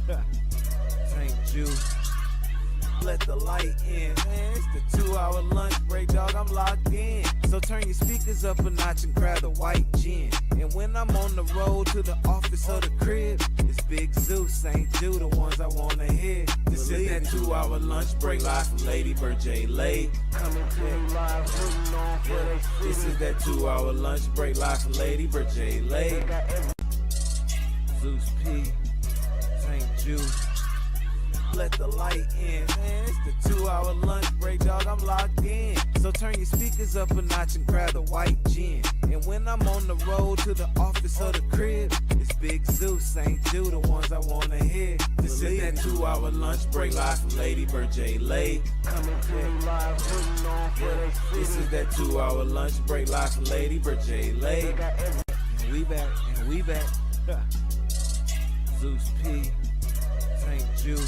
Tank juice. Let the light in, man. It's the 2-hour lunch break, dog. I'm locked in. So turn your speakers up a notch and grab the white gin. And when I'm on the road to the office or the crib, it's Big Zeus, St. Jude, the ones I wanna hear. This is that 2-hour lunch break live from Lady Bird J. Late. Coming to you live, rooting on for they city. This is that 2-hour lunch break live from Lady Bird J. Late. Zeus P. St. Jude. Let the light in, man. It's the 2-hour lunch break, dog. I'm locked in. So turn your speakers up a notch and grab the white gin. And when I'm on the road to the office or the crib, it's Big Zeus, St. Jude, the ones I wanna hear. This is that 2-hour lunch break live from Lady Bird J. Late. Coming to you live, rooting on for they city. This is that 2-hour lunch break live from Lady Bird J. Late. And we back, and we back. Zeus P. St. Jude.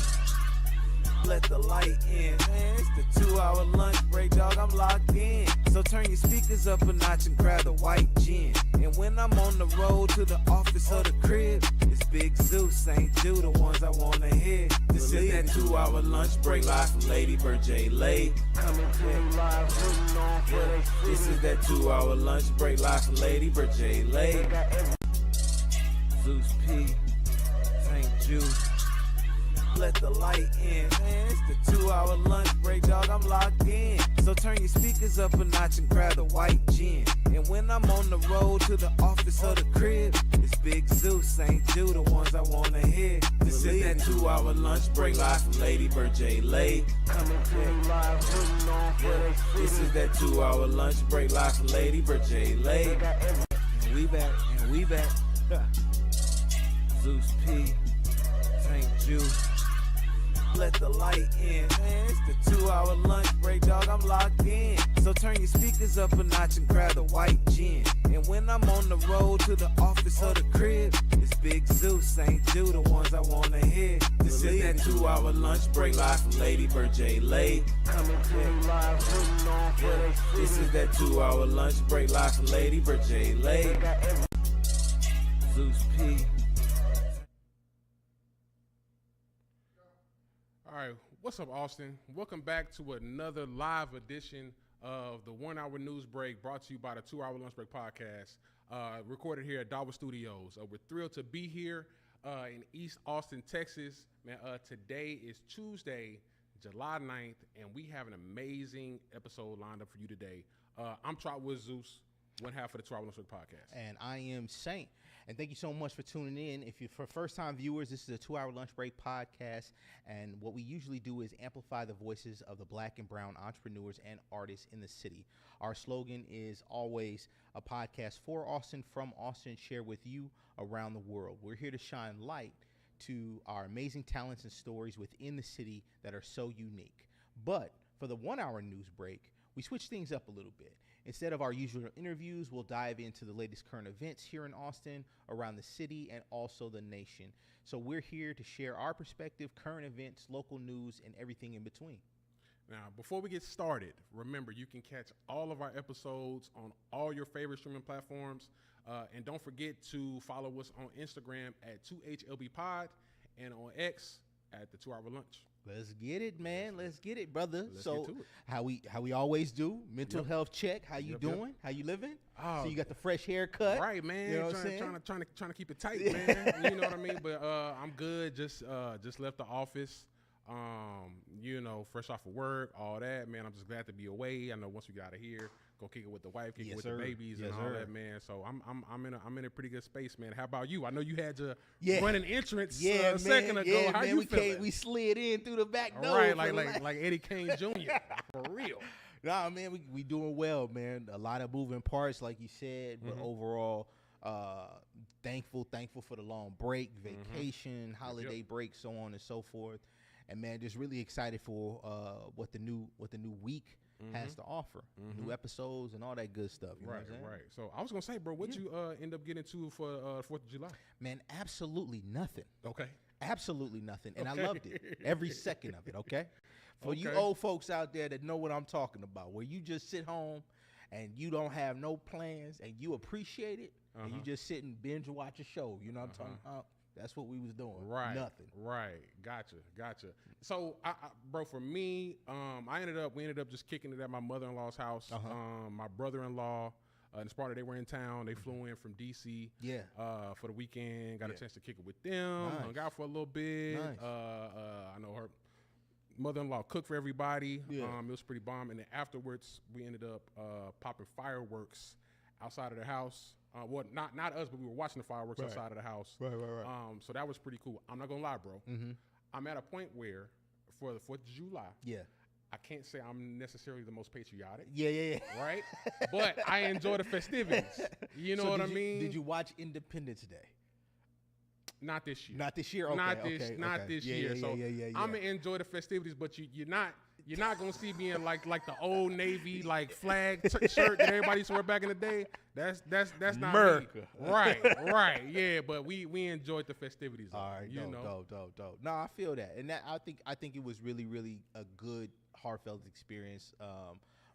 Let the light in, man. It's the 2-hour lunch break, dog. I'm locked in. So turn your speakers up a notch and grab the white gin. And when I'm on the road to the office or the crib, it's Big Zeus, St. Jude, the ones I wanna hear. This is that 2-hour lunch break live from Lady Bird J. Late. Coming to you live, rooting on for they city. This is that 2-hour lunch break live from Lady Bird J. Late. Zeus P. St. Jude. Let the light in, man. It's the 2-hour lunch break, dog. I'm locked in. So turn your speakers up a notch and grab the white gin. And when I'm on the road to the office or the crib, it's Big Zeus, St. Jude, the ones I wanna hear. This is that 2-hour lunch break live from Lady Bird J. Late. Coming to you live, rooting on for they city. This is that 2-hour lunch break live from Lady Bird J. Late. And we back, and we back. Zeus P. St. Jude. Let the light in, man. It's the 2-hour lunch break, dog. I'm locked in. So turn your speakers up a notch and grab the white gin. And when I'm on the road to the office or the crib, it's Big Zeus, St. Jude, the ones I wanna hear. This is that 2-hour lunch break live from Lady Bird J. Late. Coming to you live, rooting on for they city. This is that 2-hour lunch break live from Lady Bird J. Late. Zeus P. All right, what's up, Austin? Welcome back to another live edition of the 1-hour news break brought to you by the 2-hour lunch break podcast, recorded here at DAWA Studios. We're thrilled to be here in East Austin, Texas. Man, today is Tuesday, July 9th, and we have an amazing episode lined up for you today. I'm Trotwood Zeus, one half of the 2-hour lunch break podcast. And I am Saint. And thank you so much for tuning in. If you're for first-time viewers, this is a 2-hour lunch break podcast. And what we usually do is amplify the voices of the black and brown entrepreneurs and artists in the city. Our slogan is always a podcast for Austin, from Austin, share with you around the world. We're here to shine light to our amazing talents and stories within the city that are so unique. But for the 1-hour news break, we switch things up a little bit. Instead of our usual interviews, we'll dive into the latest current events here in Austin, around the city, and also the nation. So we're here to share our perspective, current events, local news, and everything in between. Now, before we get started, remember you can catch all of our episodes on all your favorite streaming platforms. And don't forget to follow us on Instagram at 2HLBpod and on X at the 2-hour lunch. Let's get it, man. Let's get it, brother. Let's so get to it. How we always do, mental health check. How you doing? How you living? So you got the fresh haircut. Right, man. You know what I'm saying? Trying to keep it tight, man. You know what I mean? But I'm good. Just left the office. Fresh off of work, all that, man. I'm just glad to be away. I know once we got out of here, go kick it with the wife, kick it with the babies, and all that, man. So I'm in a pretty good space, man. How about you? I know you had to run an entrance a second ago. Yeah, How man, you feeling? We slid in through the back door. Right, like Eddie Kane Jr. For real. Nah, man, we doing well, man. A lot of moving parts, like you said, but overall, thankful for the long break, vacation, holiday break, so on and so forth. And man, just really excited for what the new week has to offer. New episodes and all that good stuff. You know what I'm saying? Right. So I was gonna say, bro, what you end up getting to for 4th of July? Man, absolutely nothing. Okay. Absolutely nothing. And I loved it. Every second of it, okay? For you old folks out there that know what I'm talking about, where you just sit home and you don't have no plans and you appreciate it, and you just sit and binge watch a show. You know what I'm talking about? That's what we was doing. Right. Nothing. Right. Gotcha. So, bro, for me, we ended up just kicking it at my mother-in-law's house. My brother-in-law, in Sparta, they were in town. They flew in from DC. Yeah. For the weekend. Got a chance to kick it with them. Nice. Hung out for a little bit. Nice. I know her mother-in-law cooked for everybody. Yeah. It was pretty bomb. And then afterwards, we ended up popping fireworks outside of the house. Well, not us, but we were watching the fireworks outside of the house. Right. So that was pretty cool. I'm not gonna lie, bro. Mm-hmm. I'm at a point where, for the 4th of July, Yeah. I can't say I'm necessarily the most patriotic, Yeah. right? But I enjoy the festivities. You know what I mean? Did you watch Independence Day? Not this year. Not this year. Okay, Not this year. So I'm gonna enjoy the festivities, but you're not gonna see me in like the old Navy like flag shirt that everybody used to wear back in the day. That's not America. Me. Right. Yeah, but we enjoyed the festivities. All right, dope. No, I feel that, and that I think it was really a good heartfelt experience.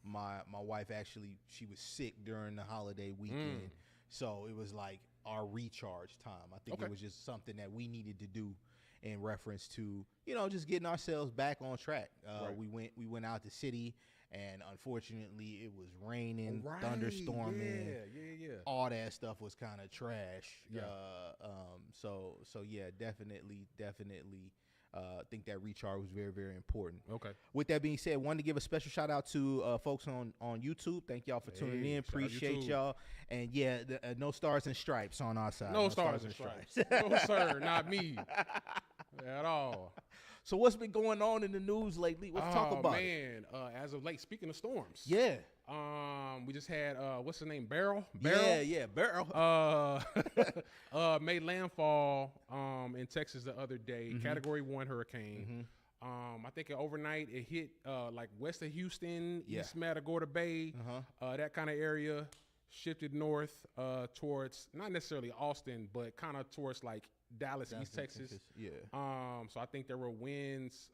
My wife actually, she was sick during the holiday weekend, so it was like our recharge time. I think it was just something that we needed to do in reference to, just getting ourselves back on track. Right. We went out the city, and unfortunately it was raining, thunderstorming. Yeah. All that stuff was kind of trash. Yeah. So yeah, definitely. I think that recharge was very important. Okay. With that being said, wanted to give a special shout out to folks on YouTube. Thank y'all for tuning in. Appreciate y'all. And yeah, no stars and stripes on our side. No stars and stripes. No sir, not me at all. So what's been going on in the news lately? Let's talk about it. As of late, speaking of storms. Yeah. We just had what's the name? Beryl. Yeah, Beryl. Made landfall in Texas the other day. Category 1 hurricane. I think overnight it hit like west of Houston, East Matagorda Bay, that kind of area. Shifted north towards not necessarily Austin, but kind of towards like Dallas, East Texas. Yeah. So I think there were winds.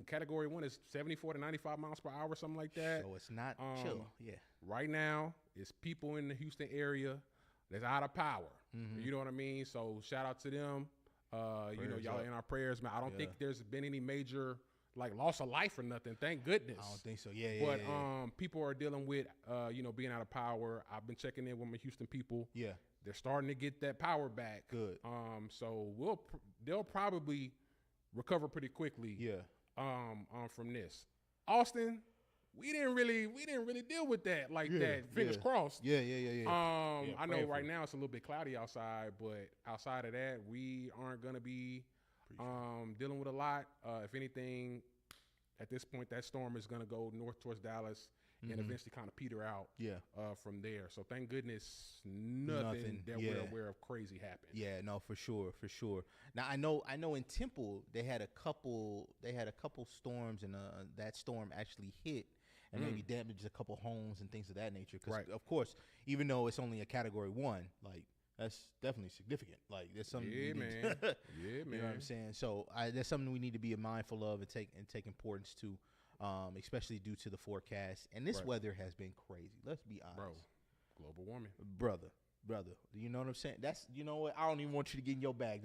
Category 1 is 74 to 95 miles per hour, something like that. So it's not chill. Yeah. Right now, it's people in the Houston area that's out of power. You know what I mean? So shout out to them. Y'all in our prayers, man. I don't think there's been any major like loss of life or nothing. Thank goodness. I don't think so. Yeah. But people are dealing with being out of power. I've been checking in with my Houston people. Yeah. They're starting to get that power back. Good. So they'll probably recover pretty quickly. Yeah. From this. Austin, we didn't really deal with that like that. Fingers crossed. Yeah. I know right now it's a little bit cloudy outside, but outside of that, we aren't gonna be dealing with a lot. If anything, at this point, that storm is gonna go north towards Dallas and eventually kind of peter out. Yeah. From there. So thank goodness nothing that we're aware of crazy happened. Yeah, no, for sure. Now I know in Temple they had a couple storms, and that storm actually hit and maybe damaged a couple homes and things of that nature. Because of course, even though it's only a Category 1, like that's definitely significant. Like there's something. Yeah, man. You know what I'm saying? So that's something we need to be mindful of and take importance to. Especially due to the forecast, and this weather has been crazy. Let's be honest, bro. Global warming, brother. You know what I'm saying? You know what? I don't even want you to get in your bag.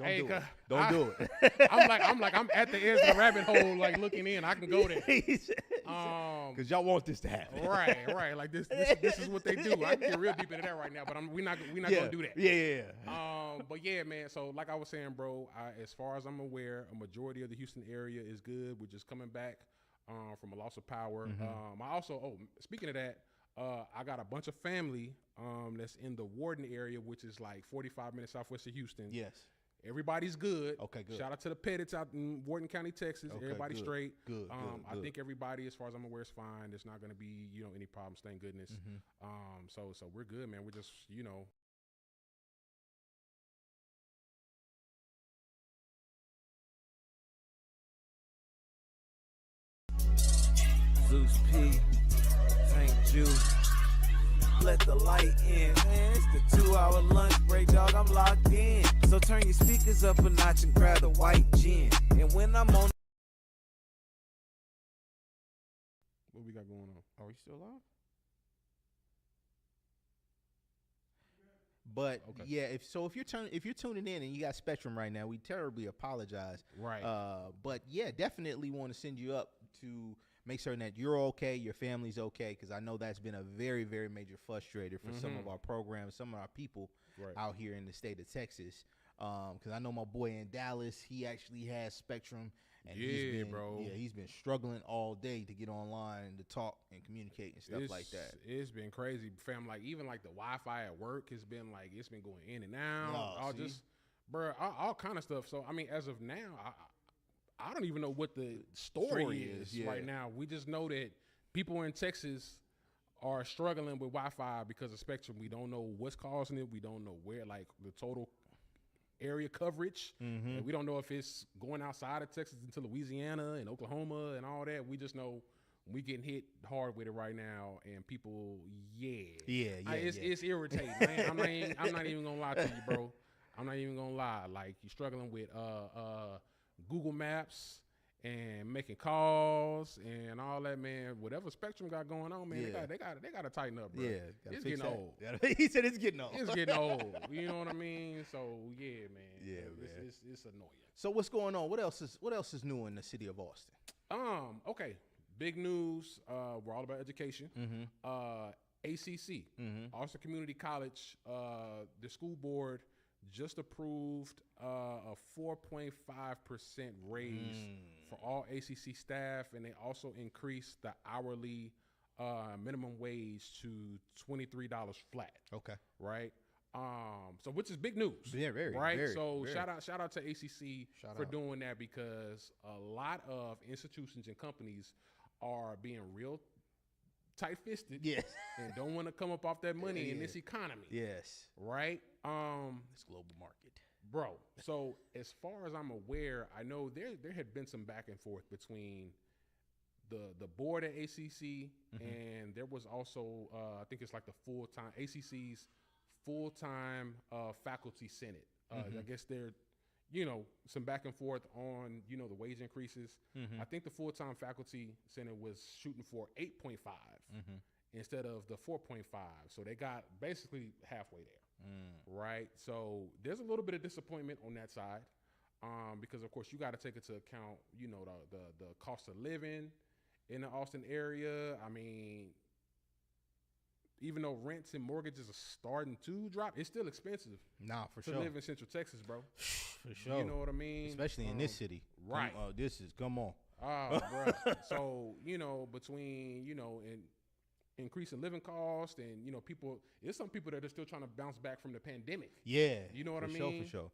Don't do it. I'm at the edge of the rabbit hole, like looking in. I can go there. Because y'all want this to happen. Right. Like this is what they do. I can get real deep into that right now, but we're not gonna do that. Yeah. But yeah, man. So like I was saying, bro, as far as I'm aware, a majority of the Houston area is good. We're just coming back from a loss of power. I also, speaking of that, I got a bunch of family that's in the Warden area, which is like 45 minutes southwest of Houston. Yes. Everybody's good. Okay, good. Shout out to the Pettits out in Warden County, Texas. Okay, Everybody's straight. Good. I think everybody, as far as I'm aware, is fine. There's not going to be, any problems. Thank goodness. So we're good, man. We're just, Zeus P, thank you. Let the light in, man. It's the 2-hour lunch break, dog. I'm locked in. So turn your speakers up a notch and grab the white gin. And when I'm on, what we got going on? Are we still live? But Okay. yeah, if you're tuning in and you got Spectrum right now, we terribly apologize. Right. But yeah, definitely want to send you up to make certain that you're okay, your family's okay, because I know that's been a very, very major frustrator for some of our programs, some of our people out here in the state of Texas. Because I know my boy in Dallas, he actually has Spectrum, and he's been struggling all day to get online and to talk and communicate and stuff like that. It's been crazy, fam. Like even like the Wi-Fi at work has been like it's been going in and out. All kind of stuff. So I mean, as of now, I don't even know what the story is right now. We just know that people in Texas are struggling with Wi-Fi because of Spectrum. We don't know what's causing it. We don't know where, like the total area coverage. And we don't know if it's going outside of Texas into Louisiana and Oklahoma and all that. We just know we getting hit hard with it right now, and people, it's irritating, man. I'm not even gonna lie to you, bro. I'm not even gonna lie. Like you're struggling with Google Maps and making calls and all that, man. Whatever Spectrum got going on, man, they got to tighten up, bro. Yeah, it's getting old. He said it's getting old. It's getting old. You know what I mean? So yeah, man. Yeah, man. It's annoying. So what's going on? What else is new in the city of Austin? Okay. Big news. We're all about education. ACC, Austin Community College. The school board just approved a 4.5% raise for all ACC staff, and they also increased the hourly minimum wage to $23 flat. Okay. Right. So which is big news. Yeah, very. Right. Very, so very. shout out to ACC for doing that, because a lot of institutions and companies are being real tight-fisted, and don't want to come up off that money in this economy. Yes. Right? This global market. Bro, so as far as I'm aware, I know there had been some back and forth between the board at ACC, and there was also, I think it's like the full-time, ACC's full-time faculty senate. I guess they're, some back and forth on, the wage increases. I think the full-time faculty senate was shooting for 8.5 instead of the 4.5. So they got basically halfway there. Right. So there's a little bit of disappointment on that side. Because of course you got to take into account, the cost of living in the Austin area. I mean, even though rents and mortgages are starting to drop, it's still expensive. Nah, for to sure. live in Central Texas, bro. For sure. You know what I mean? Especially in this city. Right. Come on. Bro. So, between, and increasing living costs and, people, there's some people that are still trying to bounce back from the pandemic. Yeah. You know what I mean? For sure.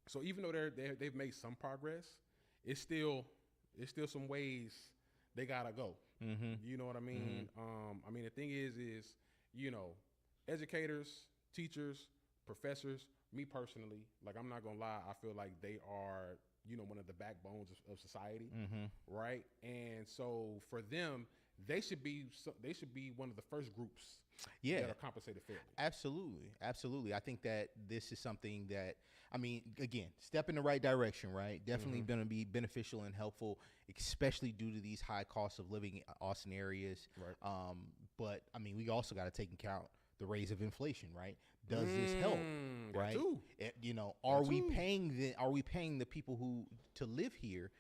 So even though they've made some progress, it's still some ways they gotta go. You know what I mean? I mean, the thing is, educators, teachers, professors, me personally, like, I'm not gonna lie, I feel like they are, one of the backbones of society, right? And so for them, they should be one of the first groups that are compensated fairly. Absolutely. I think that this is something that, I mean, again, step in the right direction, right? Definitely going to be beneficial and helpful, especially due to these high costs of living in Austin areas. Right. But I mean, we also got to take into account the raise of inflation, right? Does this help? Right. Are we paying the people who to live here,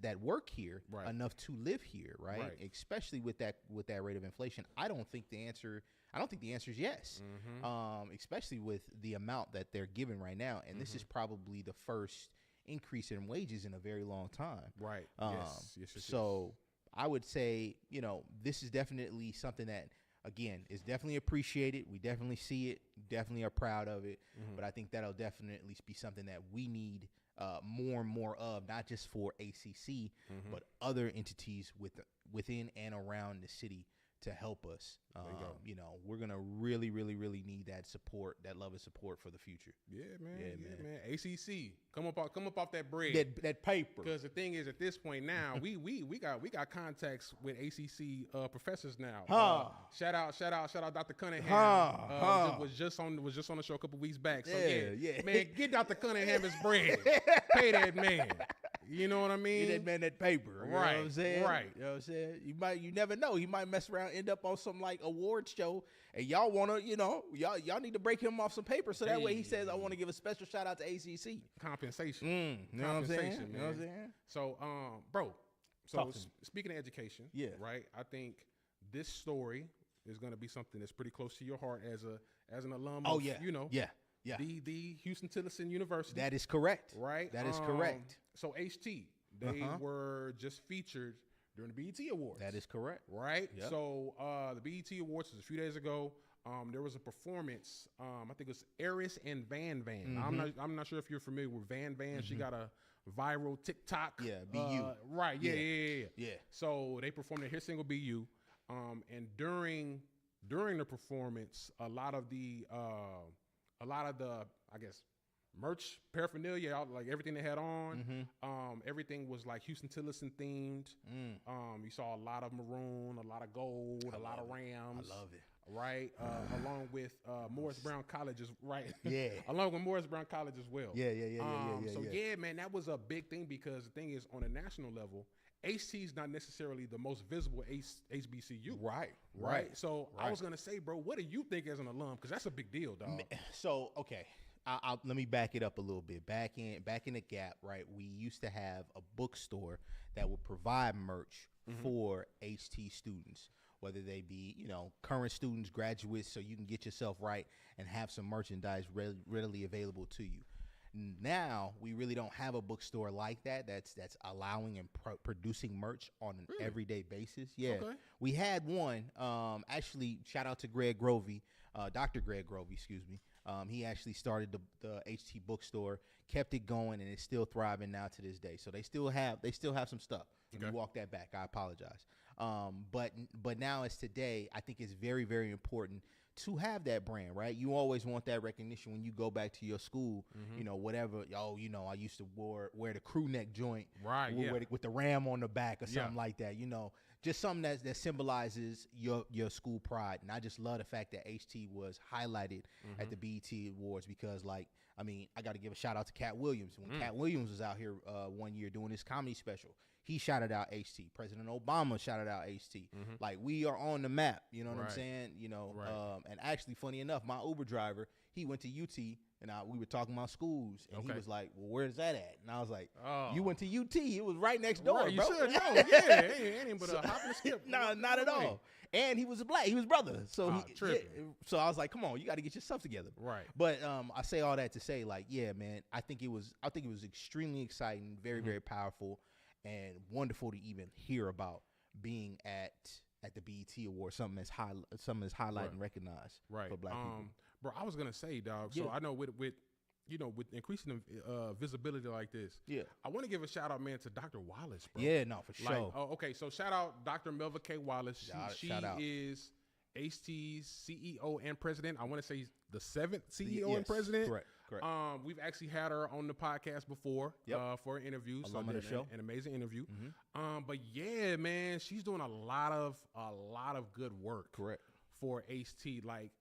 that work here, enough to live here, right? Especially with that rate of inflation. I don't think the answer is yes. Especially with the amount that they're giving right now, and this is probably the first increase in wages in a very long time. Right. Yes. So I would say, this is definitely something that, again, is definitely appreciated. We definitely see it, definitely are proud of it. But I think that'll definitely be something that we need more and more of, not just for ACC, but other entities within and around the city to help us. We're gonna really, really, really need that support, that love and support for the future. Yeah, man. ACC, come up off that bread, that paper. Because the thing is, at this point now, we got contacts with ACC professors now. Shout out Dr. Cunningham. Was just on the show a couple weeks back. So man, get Dr. Cunningham his bread. Pay that man. You know what I mean? Get that man that paper. You know what I'm saying? Right. You know what I'm saying? You never know. He might mess around, end up on some like award show, and y'all wanna, y'all need to break him off some paper so that way he says, I want to give a special shout out to ACC. Compensation. You know what I'm saying? Man. You know what I'm saying? So, bro. So speaking of education, Yeah. right? I think this story is going to be something that's pretty close to your heart as an alum. Oh of, yeah. Yeah. The Houston Tillerson University. That is correct. Right. That is correct. So HT, they were just featured during the BET Awards. That is correct. Right. Yep. So the BET Awards was a few days ago. There was a performance. I think it was Eris and Van Van. I'm not sure if you're familiar with Van Van. She got a viral TikTok. Yeah, BU. Right. Yeah. Yeah. So they performed his single BU. And during the performance, a lot of the I guess merch paraphernalia, like everything they had on, everything was like Houston Tillerson themed. You saw a lot of maroon, a lot of gold, a lot of Rams. I love it. Right, along with Morris Brown College, right? Yeah. Along with Morris Brown College as well. Yeah. So yeah, man, that was a big thing because the thing is, on a national level, HT is not necessarily the most visible HBCU. Right. So I was gonna say, bro, what do you think as an alum? Because that's a big deal, dog. So okay, let me back it up a little bit. Back in the Gap, right? We used to have a bookstore that would provide merch for HT students, whether they be current students, graduates, so you can get yourself right and have some merchandise readily available to you. Now we really don't have a bookstore like that that's allowing and producing merch on an everyday basis. Yeah, okay. We had one. Actually, shout out to Greg Grovey, Dr. Greg Grovey, excuse me. He actually started the HT bookstore, kept it going, and it's still thriving now to this day. So they still have some stuff. Okay. Let me walk that back. I apologize. But now as today, I think it's very, very important to have that brand, right? You always want that recognition when you go back to your school, whatever. I used to wear the crew neck joint, right? With the ram on the back or something like that. Just something that symbolizes your school pride. And I just love the fact that HT was highlighted at the BET Awards because, I got to give a shout out to Cat Williams. When Cat Williams was out here one year doing his comedy special, he shouted out HT. President Obama shouted out HT. Like, we are on the map. You know what I'm saying? And actually, funny enough, my Uber driver, he went to UT, and we were talking about schools, and he was like, "Well, where's that at?" And I was like, "You went to UT? It was right next door, right, bro." You should know. Yeah, ain't but a hop and a skip. No, not at all. And he was he was brother. So so I was like, "Come on, you got to get yourself together." Right. But I say all that to say, like, yeah, man, I think it was extremely exciting, very very powerful, and wonderful to even hear about being at the BET Awards, something that's highlighted and recognized for Black people. Bro, I was gonna say, dog. So I know with increasing visibility like this, I want to give a shout out, man, to Dr. Wallace, bro. Yeah, no, for sure. Okay, so shout out Dr. Melva K. Wallace. She is HT's CEO and president. I want to say the 7th CEO and president. Correct. We've actually had her on the podcast before for an interview. So the show. An amazing interview. But yeah, man, she's doing a lot of good work. Correct. For HT. Like,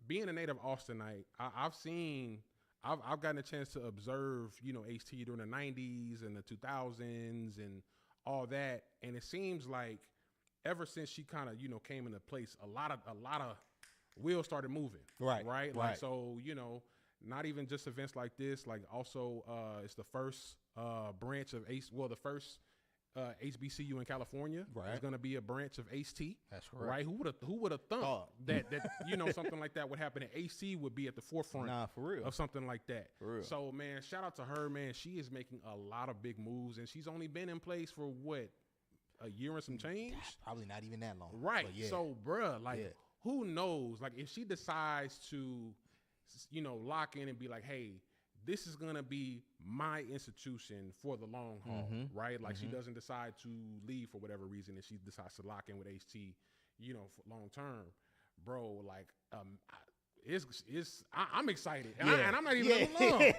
being a native Austinite, I've gotten a chance to observe, HT during the 90s and the 2000s and all that. And it seems like ever since she kind of, came into place, a lot of wheels started moving. Right. Like, so, not even just events like this, like also it's the first branch of the first HBCU in California is going to be a branch of HT. That's correct. Right? Who would have thought that something like that would happen, and HT would be at the forefront for real. of something like that. For real. So, man, shout out to her, man. She is making a lot of big moves, and she's only been in place for what, a year and some change? Probably not even that long. Right. So, bruh, who knows? Like, if she decides to, lock in and be like, hey, this is going to be my institution for the long haul, right? Like, she doesn't decide to leave for whatever reason, and she decides to lock in with HT, for long term, bro. Like, I'm excited, and I'm not even alone.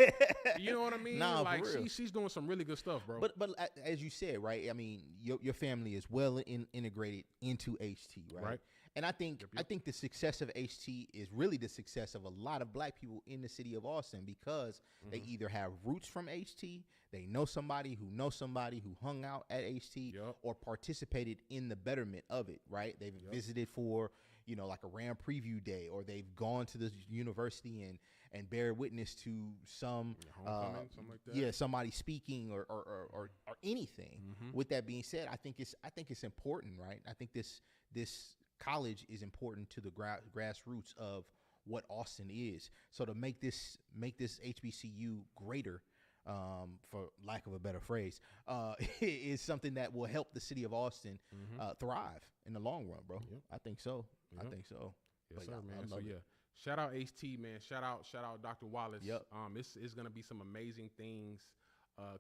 You know what I mean? Nah, like, for real. she's doing some really good stuff, bro. But as you said, right? I mean, your family is well integrated into HT, right? And I think the success of HT is really the success of a lot of black people in the city of Austin because they either have roots from HT, they know somebody who hung out at HT or participated in the betterment of it, right? They've visited for, like a RAM preview day, or they've gone to the university and bear witness to some something like that. Somebody speaking or anything. With that being said, I think it's important, right? I think this college is important to the grassroots of what Austin is. So to make this HBCU greater, for lack of a better phrase, is something that will help the city of Austin thrive in the long run, bro. I think so. I think so. Yes, sir, man. So shout out HT, man. Shout out Dr. Wallace. It's gonna be some amazing things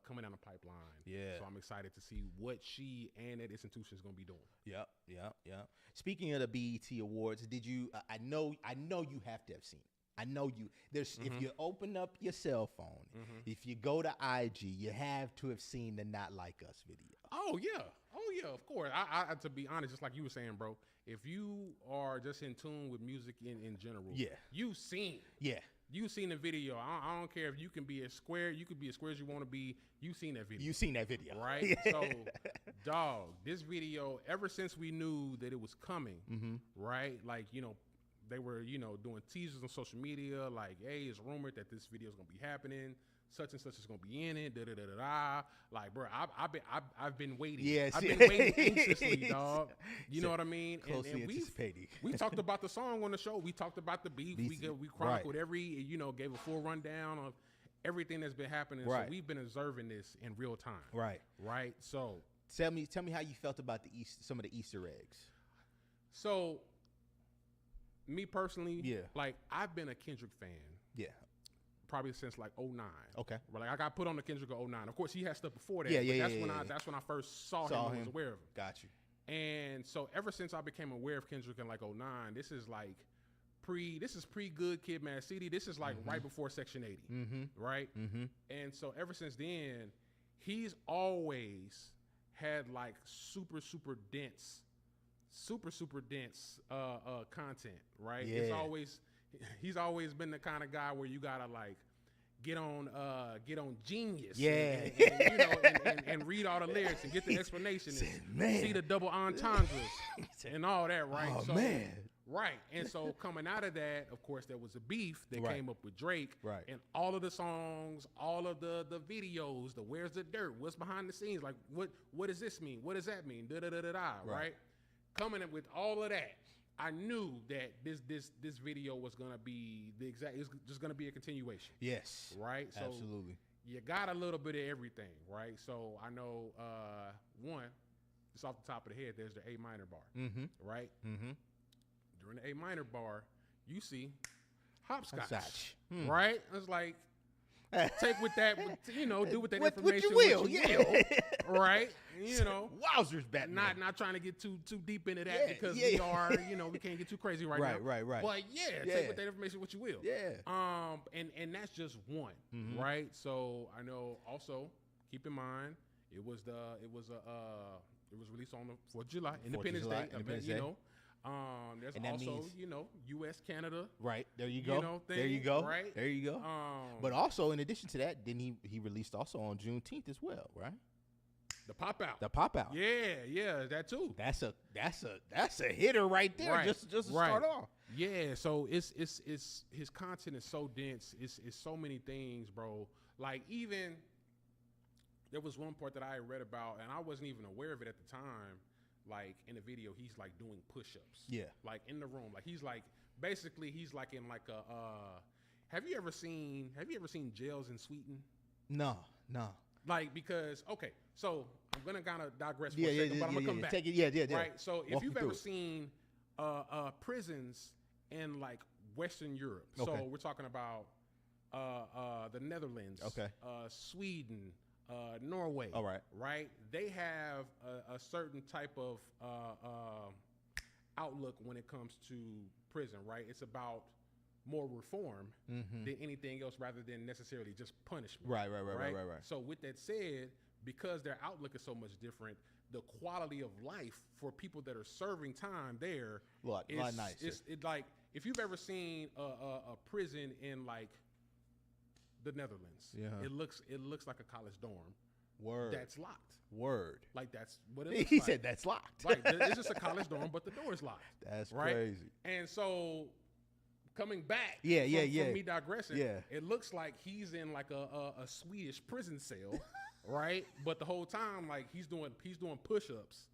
coming down the pipeline. Yeah. So I'm excited to see what she and that institution is gonna be doing. Yep. Speaking of the BET Awards, did you? I know you have to have seen it. I know you. If you open up your cell phone, if you go to IG, you have to have seen the Not Like Us video. Oh yeah, of course. I to be honest, just like you were saying, bro, if you are just in tune with music in general, you've seen the video. I don't care if you can be as square as you want to be. You've seen that video. Right? So, dog, this video, ever since we knew that it was coming, right? Like, they were, doing teasers on social media, like, hey, it's rumored that this video is gonna be happening. Such and such is gonna be in it. Like, bro, I've been waiting. Yes. I've been waiting anxiously, dog. You know what I mean? Closely anticipating. We talked about the song on the show. We talked about the beef. We chronicled every, gave a full rundown of everything that's been happening. So we've been observing this in real time. Right. So tell me how you felt about some of the Easter eggs. So, me personally, like, I've been a Kendrick fan. Yeah. Probably since like 2009. Okay. Like, I got put on the Kendrick of 2009. Of course, he had stuff before that. That's when I first saw him and was aware of him. Got you. And so ever since I became aware of Kendrick in like 2009, this is like pre-Good Kid, Mad City. This is like right before Section 80, right? And so ever since then, he's always had like super dense content, right? Yeah. He's always been the kind of guy where you gotta like get on Genius, and read all the lyrics and get the explanation and see the double entendres and all that, right? Oh, man. Right. And so coming out of that, of course, there was a beef that came up with Drake. Right. And all of the songs, all of the videos, the where's the dirt, what's behind the scenes, like what does this mean? What does that mean? Right? Coming up with all of that, I knew that this video was gonna be it's just gonna be a continuation. Yes. Right? So absolutely. You got a little bit of everything, right? So I know one, just off the top of the head, there's the A minor bar. Right? During the A minor bar, you see hopscotch. Right? It's like, take with that, do with that information what you will. Right? Wowzers, Batman. Not trying to get too deep into that because we are, we can't get too crazy right now. Right. But take with that information what you will. Yeah. And that's just one, right? So I know also keep in mind it was released on the 4th of July, Independence Day. There's and also, U.S., Canada. Right. There you go. There you go. Right. There you go. But also, in addition to that, didn't he released also on Juneteenth as well, right? The pop out. The pop out. Yeah, that too. That's a hitter right there. Right. Just to start off. Yeah. So it's his content is so dense. It's so many things, bro. Like, even there was one part that I read about, and I wasn't even aware of it at the time. Like, in the video, he's like doing push-ups. Yeah. Like, in the room. Like, he's like in like a have you ever seen Jails in Sweden? No. Like, because so I'm gonna kind of digress for a second, but I'm gonna come back. Take it, Right. So if you've ever seen prisons in like Western Europe, so we're talking about the Netherlands, Sweden, Norway. All right. Right. They have a certain type of outlook when it comes to prison. Right. It's about more reform than anything else, rather than necessarily just punishment. Right. So with that said, because their outlook is so much different, the quality of life for people that are serving time there A lot nicer. It's like if you've ever seen a prison in like the Netherlands, it looks like a college dorm. Word. That's locked. Word. Like that's what it looks He like. said that's locked. Right. It's just a college dorm, but the door is locked. That's right? crazy. And so coming back from me digressing, it looks like he's in like a Swedish prison cell, right? But the whole time, like he's doing push-ups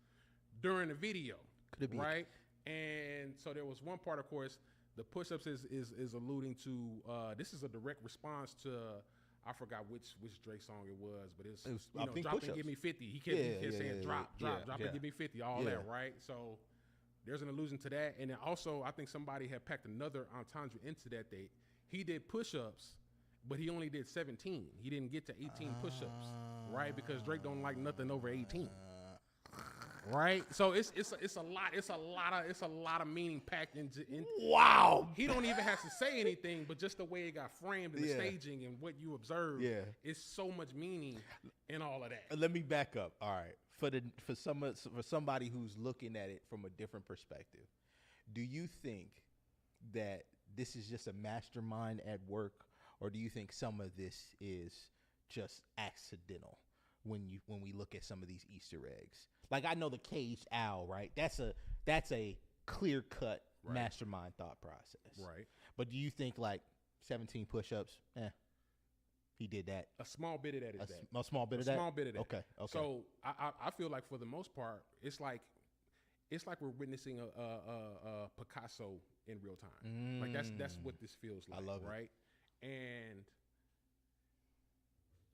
during the video. Could it be right? And so there was one part, of course, the push-ups is alluding to this is a direct response to I forgot which Drake song it was, but it's drop and give me 50. He kept saying drop and give me 50, all that, right? So there's an allusion to that. And then also I think somebody had packed another entendre into that date. He did push-ups, but he only did 17. He didn't get to 18 push-ups, right? Because Drake don't like nothing over 18. Right, so it's a lot of meaning packed into. Wow, he don't even have to say anything, but just the way it got framed in the staging and what you observed, it's so much meaning in all of that. Let me back up. All right, for somebody who's looking at it from a different perspective, do you think that this is just a mastermind at work, or do you think some of this is just accidental when we look at some of these Easter eggs? Like I know the caged owl, right? That's a clear-cut mastermind thought process. Right. But do you think like 17 push-ups, he did that? A small bit of that is that. A small bit of that? A small bit of that. Okay. So I feel like for the most part, it's like we're witnessing a Picasso in real time. Like that's what this feels like. I love it. Right? And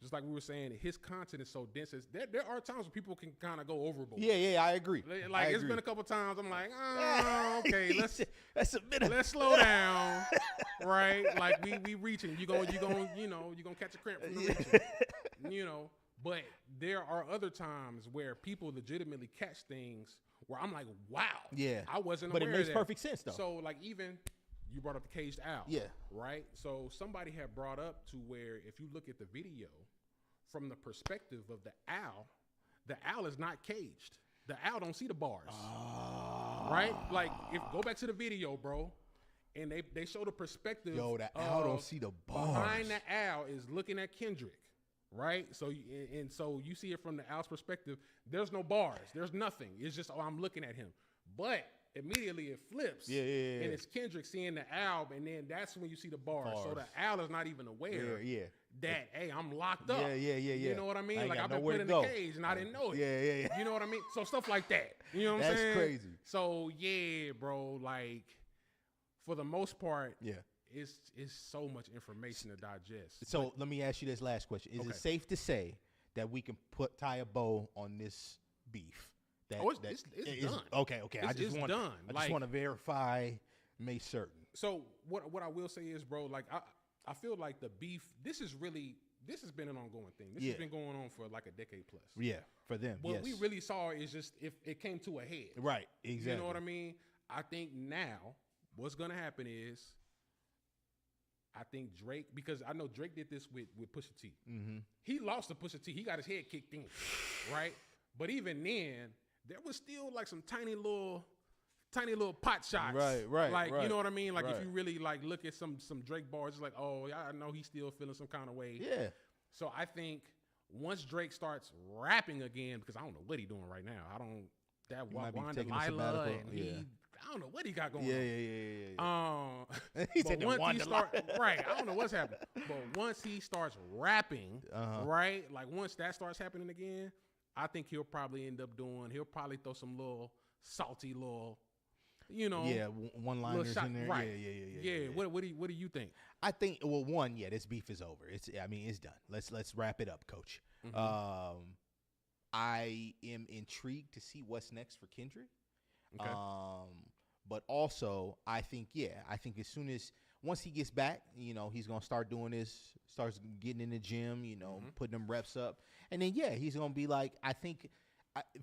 just like we were saying, his content is so dense. There are times where people can kind of go overboard. Yeah, I agree. Like it's been a couple times. I'm like, okay, let's slow down, right? Like we reaching. You gonna catch a cramp from the reaching, But there are other times where people legitimately catch things where I'm like, wow, I wasn't aware of that. But it makes perfect sense though. So like even. You brought up the caged owl. Yeah. Right? So somebody had brought up to where if you look at the video from the perspective of the owl is not caged. The owl don't see the bars. Right? Like go back to the video, bro. And they show the perspective. Yo, the owl don't see the bars. Behind the owl is looking at Kendrick. Right? So so you see it from the owl's perspective. There's no bars. There's nothing. It's just I'm looking at him. But immediately it flips, and it's Kendrick seeing the owl, and then that's when you see the bars. So the owl is not even aware that, hey, I'm locked up. You know what I mean? Like I've been put in the cage, and I didn't know it. You know what I mean? So stuff like that. You know what I'm saying? That's crazy. So yeah, bro. Like for the most part, it's so much information to digest. So let me ask you this last question: Is it safe to say that we can tie a bow on this beef? It's done. Okay. I just want to verify, make certain. So what I will say is, bro, like I feel like the beef. This has been an ongoing thing. This has been going on for like a decade plus. Yeah, for them. What we really saw is just if it came to a head. Right. Exactly. You know what I mean? I think now what's gonna happen is, I think Drake, because I know Drake did this with Pusha T. Mm-hmm. He lost to Pusha T. He got his head kicked in, right? But even then, there was still like some tiny little pot shots. Right. Like, you know what I mean? Like if you really like look at some Drake bars, it's like, oh, I know he's still feeling some kind of way. Yeah. So I think once Drake starts rapping again, because I don't know what he's doing right now. Wanda Lila and I don't know what he got going on. Yeah. He said right. I don't know what's happening. But once he starts rapping, right? Like once that starts happening again, I think he'll probably throw some little salty little, one-liners in there. Right. Yeah. What do you think? I think this beef is over. It's done. Let's wrap it up, Coach. Mm-hmm. I am intrigued to see what's next for Kendrick. Okay. But also I think once he gets back, he's gonna start doing this, starts getting in the gym, putting them reps up, and then he's gonna be like, I think,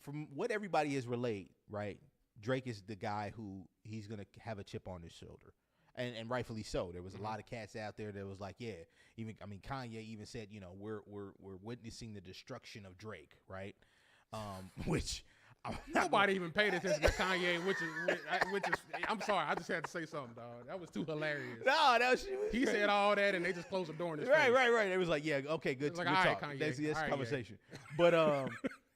from what everybody has relayed, right? Drake is the guy who he's gonna have a chip on his shoulder, and rightfully so. There was a lot of cats out there that was like, Kanye even said, we're witnessing the destruction of Drake, right? Which Nobody even paid attention to Kanye, which is. I'm sorry, I just had to say something, dog. That was too hilarious. No, that was. He said all that, and they just closed the door in his Right. face. It was like, yeah, okay, good. It's like, good all right, talk. Kanye. That's All right, conversation. But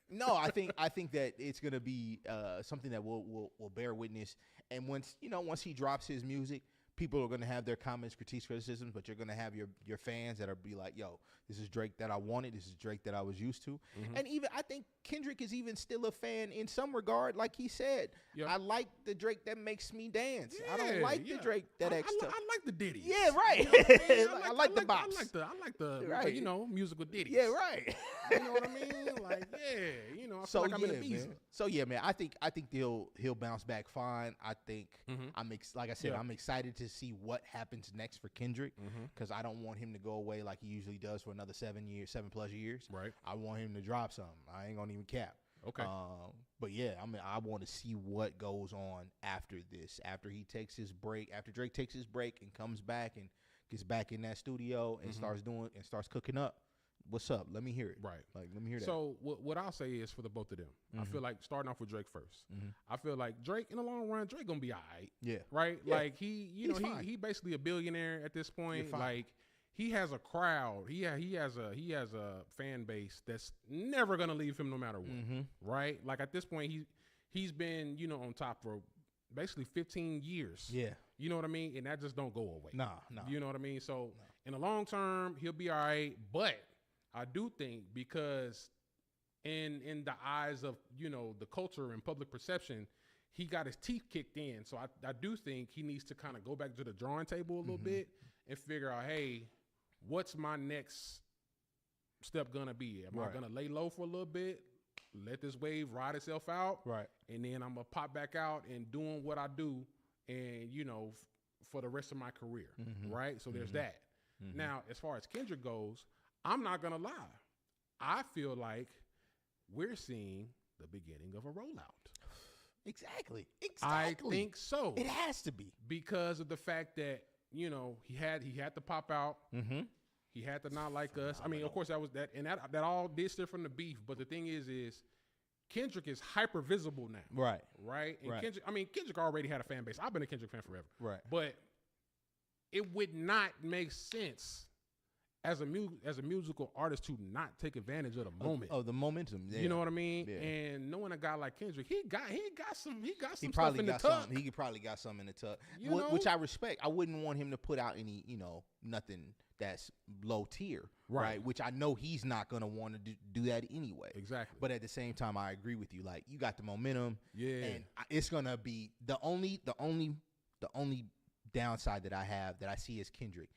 no, I think that it's gonna be something that will bear witness. And once he drops his music, people are gonna have their comments, critiques, criticisms, but you're gonna have your fans that are be like, yo, this is Drake that I wanted. This is Drake that I was used to. Mm-hmm. And even I think Kendrick is even still a fan in some regard, like he said. Yep. I like the Drake that makes me dance. I don't Yeah, like the Drake that I acts tough. I like the ditties. Yeah, right. You know what I mean? I like the bops. I like the Right. musical ditties. Yeah, right. You know what I mean? Like, yeah, I feel like I'm in the beast. man. So yeah, man. I think he'll bounce back fine. I think like I said, Yeah. I'm excited to see what happens next for Kendrick because I don't want him to go away like he usually does for another 7+ years. Right. I want him to drop something. I ain't gonna even cap. Okay. But yeah, I want to see what goes on after this. After he takes his break, after Drake takes his break and comes back and gets back in that studio and starts cooking up. What's up? Let me hear it. Right. Like, let me hear that. So what I'll say is for the both of them, I feel like starting off with Drake first. I feel like Drake in the long run, Drake gonna be all right. Yeah. Right. Yeah. Like he basically a billionaire at this point. Fine. Like he has a crowd. He has a fan base that's never gonna leave him no matter what. Right. Like at this point, he's been on top for basically 15 years. Yeah. You know what I mean? And that just don't go away. No. You know what I mean? So in the long term, he'll be all right. But I do think because in the eyes of, the culture and public perception, he got his teeth kicked in. So I do think he needs to kind of go back to the drawing table a little bit and figure out, hey, what's my next step going to be? Am I going to lay low for a little bit, let this wave ride itself out? Right. And then I'm going to pop back out and doing what I do and, for the rest of my career. Right. So there's that. Now, as far as Kendrick goes, I'm not going to lie. I feel like we're seeing the beginning of a rollout. Exactly. I think so. It has to be. Because of the fact that, he had to pop out. He had to not like us. I mean, of course, that was that. And that all did stem from the beef. But the thing is Kendrick is hyper visible now. Right. Right. And Right. Kendrick already had a fan base. I've been a Kendrick fan forever. Right. But it would not make sense as a musical artist to not take advantage of the moment. Oh, the momentum. Yeah. You know what I mean? Yeah. And knowing a guy like Kendrick, he got some He stuff probably in the got tuck. something. He probably got something in the tuck, You know? which I respect. I wouldn't want him to put out any, nothing that's low tier, right? Which I know he's not gonna want to do that anyway. Exactly. But at the same time, I agree with you. Like, you got the momentum, Yeah. and it's gonna be the only downside that I see is Kendrick.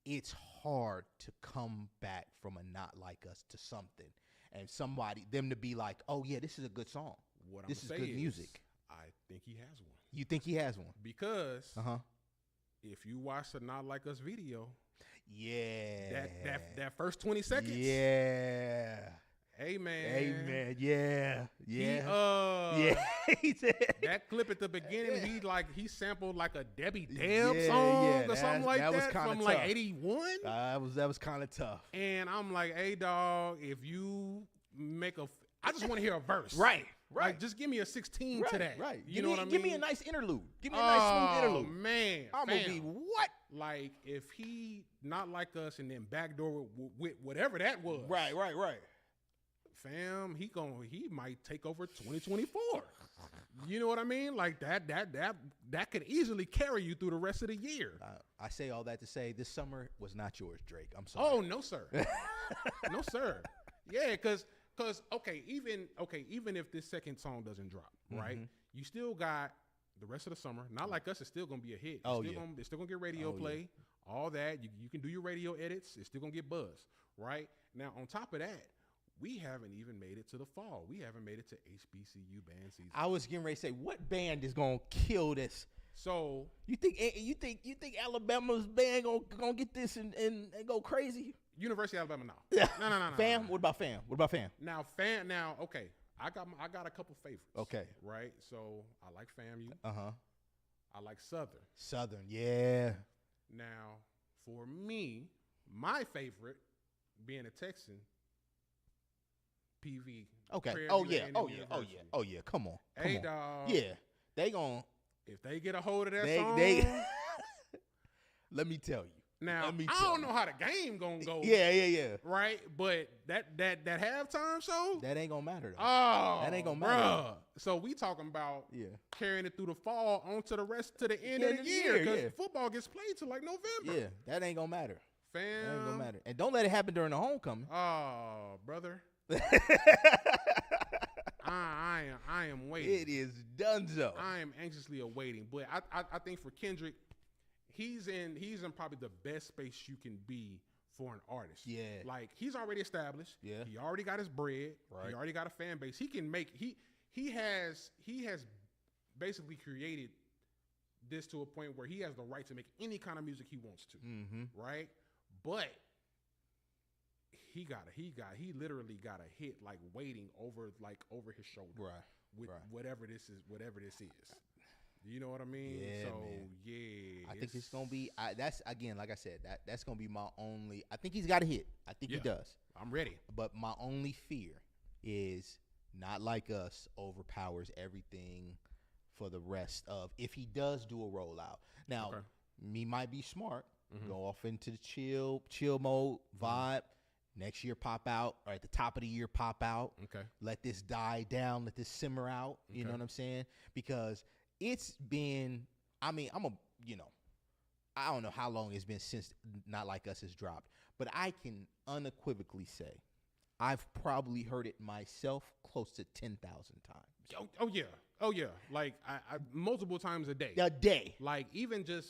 It's hard to come back from a Not Like Us to something, and them to be like, oh yeah, this is a good song. What This I'm is saying good music. I think he has one. You think he has one? Because Uh-huh. if you watch the Not Like Us video, Yeah. that first 20 seconds. Yeah. Hey man. Yeah. Yeah. He said That clip at the beginning, he sampled like a Debbie Deb song yeah, or something like that was that kinda from like tough. 81. that was kind of tough. And I'm like, hey dog, if you make I just want to hear a verse. Right. Like, just give me a 16 to that. Right. You know what I mean? Give me a nice interlude. Give me a nice smooth interlude. Man. I'm gonna be what? Like, if he Not Like Us and then backdoor with whatever that was. Right. Fam, he might take over 2024. You know what I mean? Like that could easily carry you through the rest of the year. I say all that to say this summer was not yours, Drake. I'm sorry. Oh no, sir. No, sir. Yeah, because even if this second song doesn't drop, right? You still got the rest of the summer. Not Like Us is still gonna be a hit. It's still gonna get radio play. All that you can do your radio edits. It's still gonna get buzz, right? Now on top of that, we haven't even made it to the fall. We haven't made it to HBCU band season. I was getting ready to say, what band is gonna kill this? So you think Alabama's band gonna get this and go crazy? University of Alabama now. No. Fam? What about Fam? Now, okay. I got a couple favorites. Okay. Right? So I like FAMU. Uh-huh. I like Southern. Southern, yeah. Now, for me, my favorite, being a Texan, PV. Okay. Prairie Oh View yeah. A&M Oh yeah. Oh University. yeah. Oh yeah. Come on. Come Hey, on. dog. Yeah. They gon' If they get a hold of that they song, they. Let me tell you. now Let me I tell don't you. know how the game gonna go. Yeah. Right, but that halftime show. That ain't gonna matter though. Oh, That ain't gonna matter. bruh. So we talking about Yeah. carrying it through the fall onto the rest to the end Yeah, of the year because yeah. football gets played till like November. Yeah. That ain't gonna matter. Fam. That ain't gonna matter. And don't let it happen during the homecoming. Oh, brother. I am waiting. It is donezo. I am anxiously awaiting. But I think for Kendrick, he's in probably the best space you can be for an artist. Yeah. Like he's already established. Yeah. He already got his bread. Right. He already got a fan base. He can make he has basically created this to a point where he has the right to make any kind of music he wants to. Mm-hmm. Right? But he literally got a hit like waiting over his shoulder. Right. With right. whatever this is. You know what I mean? Yeah, so man. yeah. I think it's gonna be. That's again, like I said, that's gonna be my only. I think he's got a hit. I think he does. I'm ready. But my only fear is Not Like Us overpowers everything for the rest of. If he does do a rollout, now me might be smart. Go off into the chill mode vibe. Next year pop out, or at the top of the year pop out. Okay. Let this die down. Let this simmer out. You know what I'm saying? Because it's been. I mean, I don't know how long it's been since Not Like Us has dropped, but I can unequivocally say I've probably heard it myself close to 10,000 times. Oh yeah. Like I multiple times a day. A day. Like even just,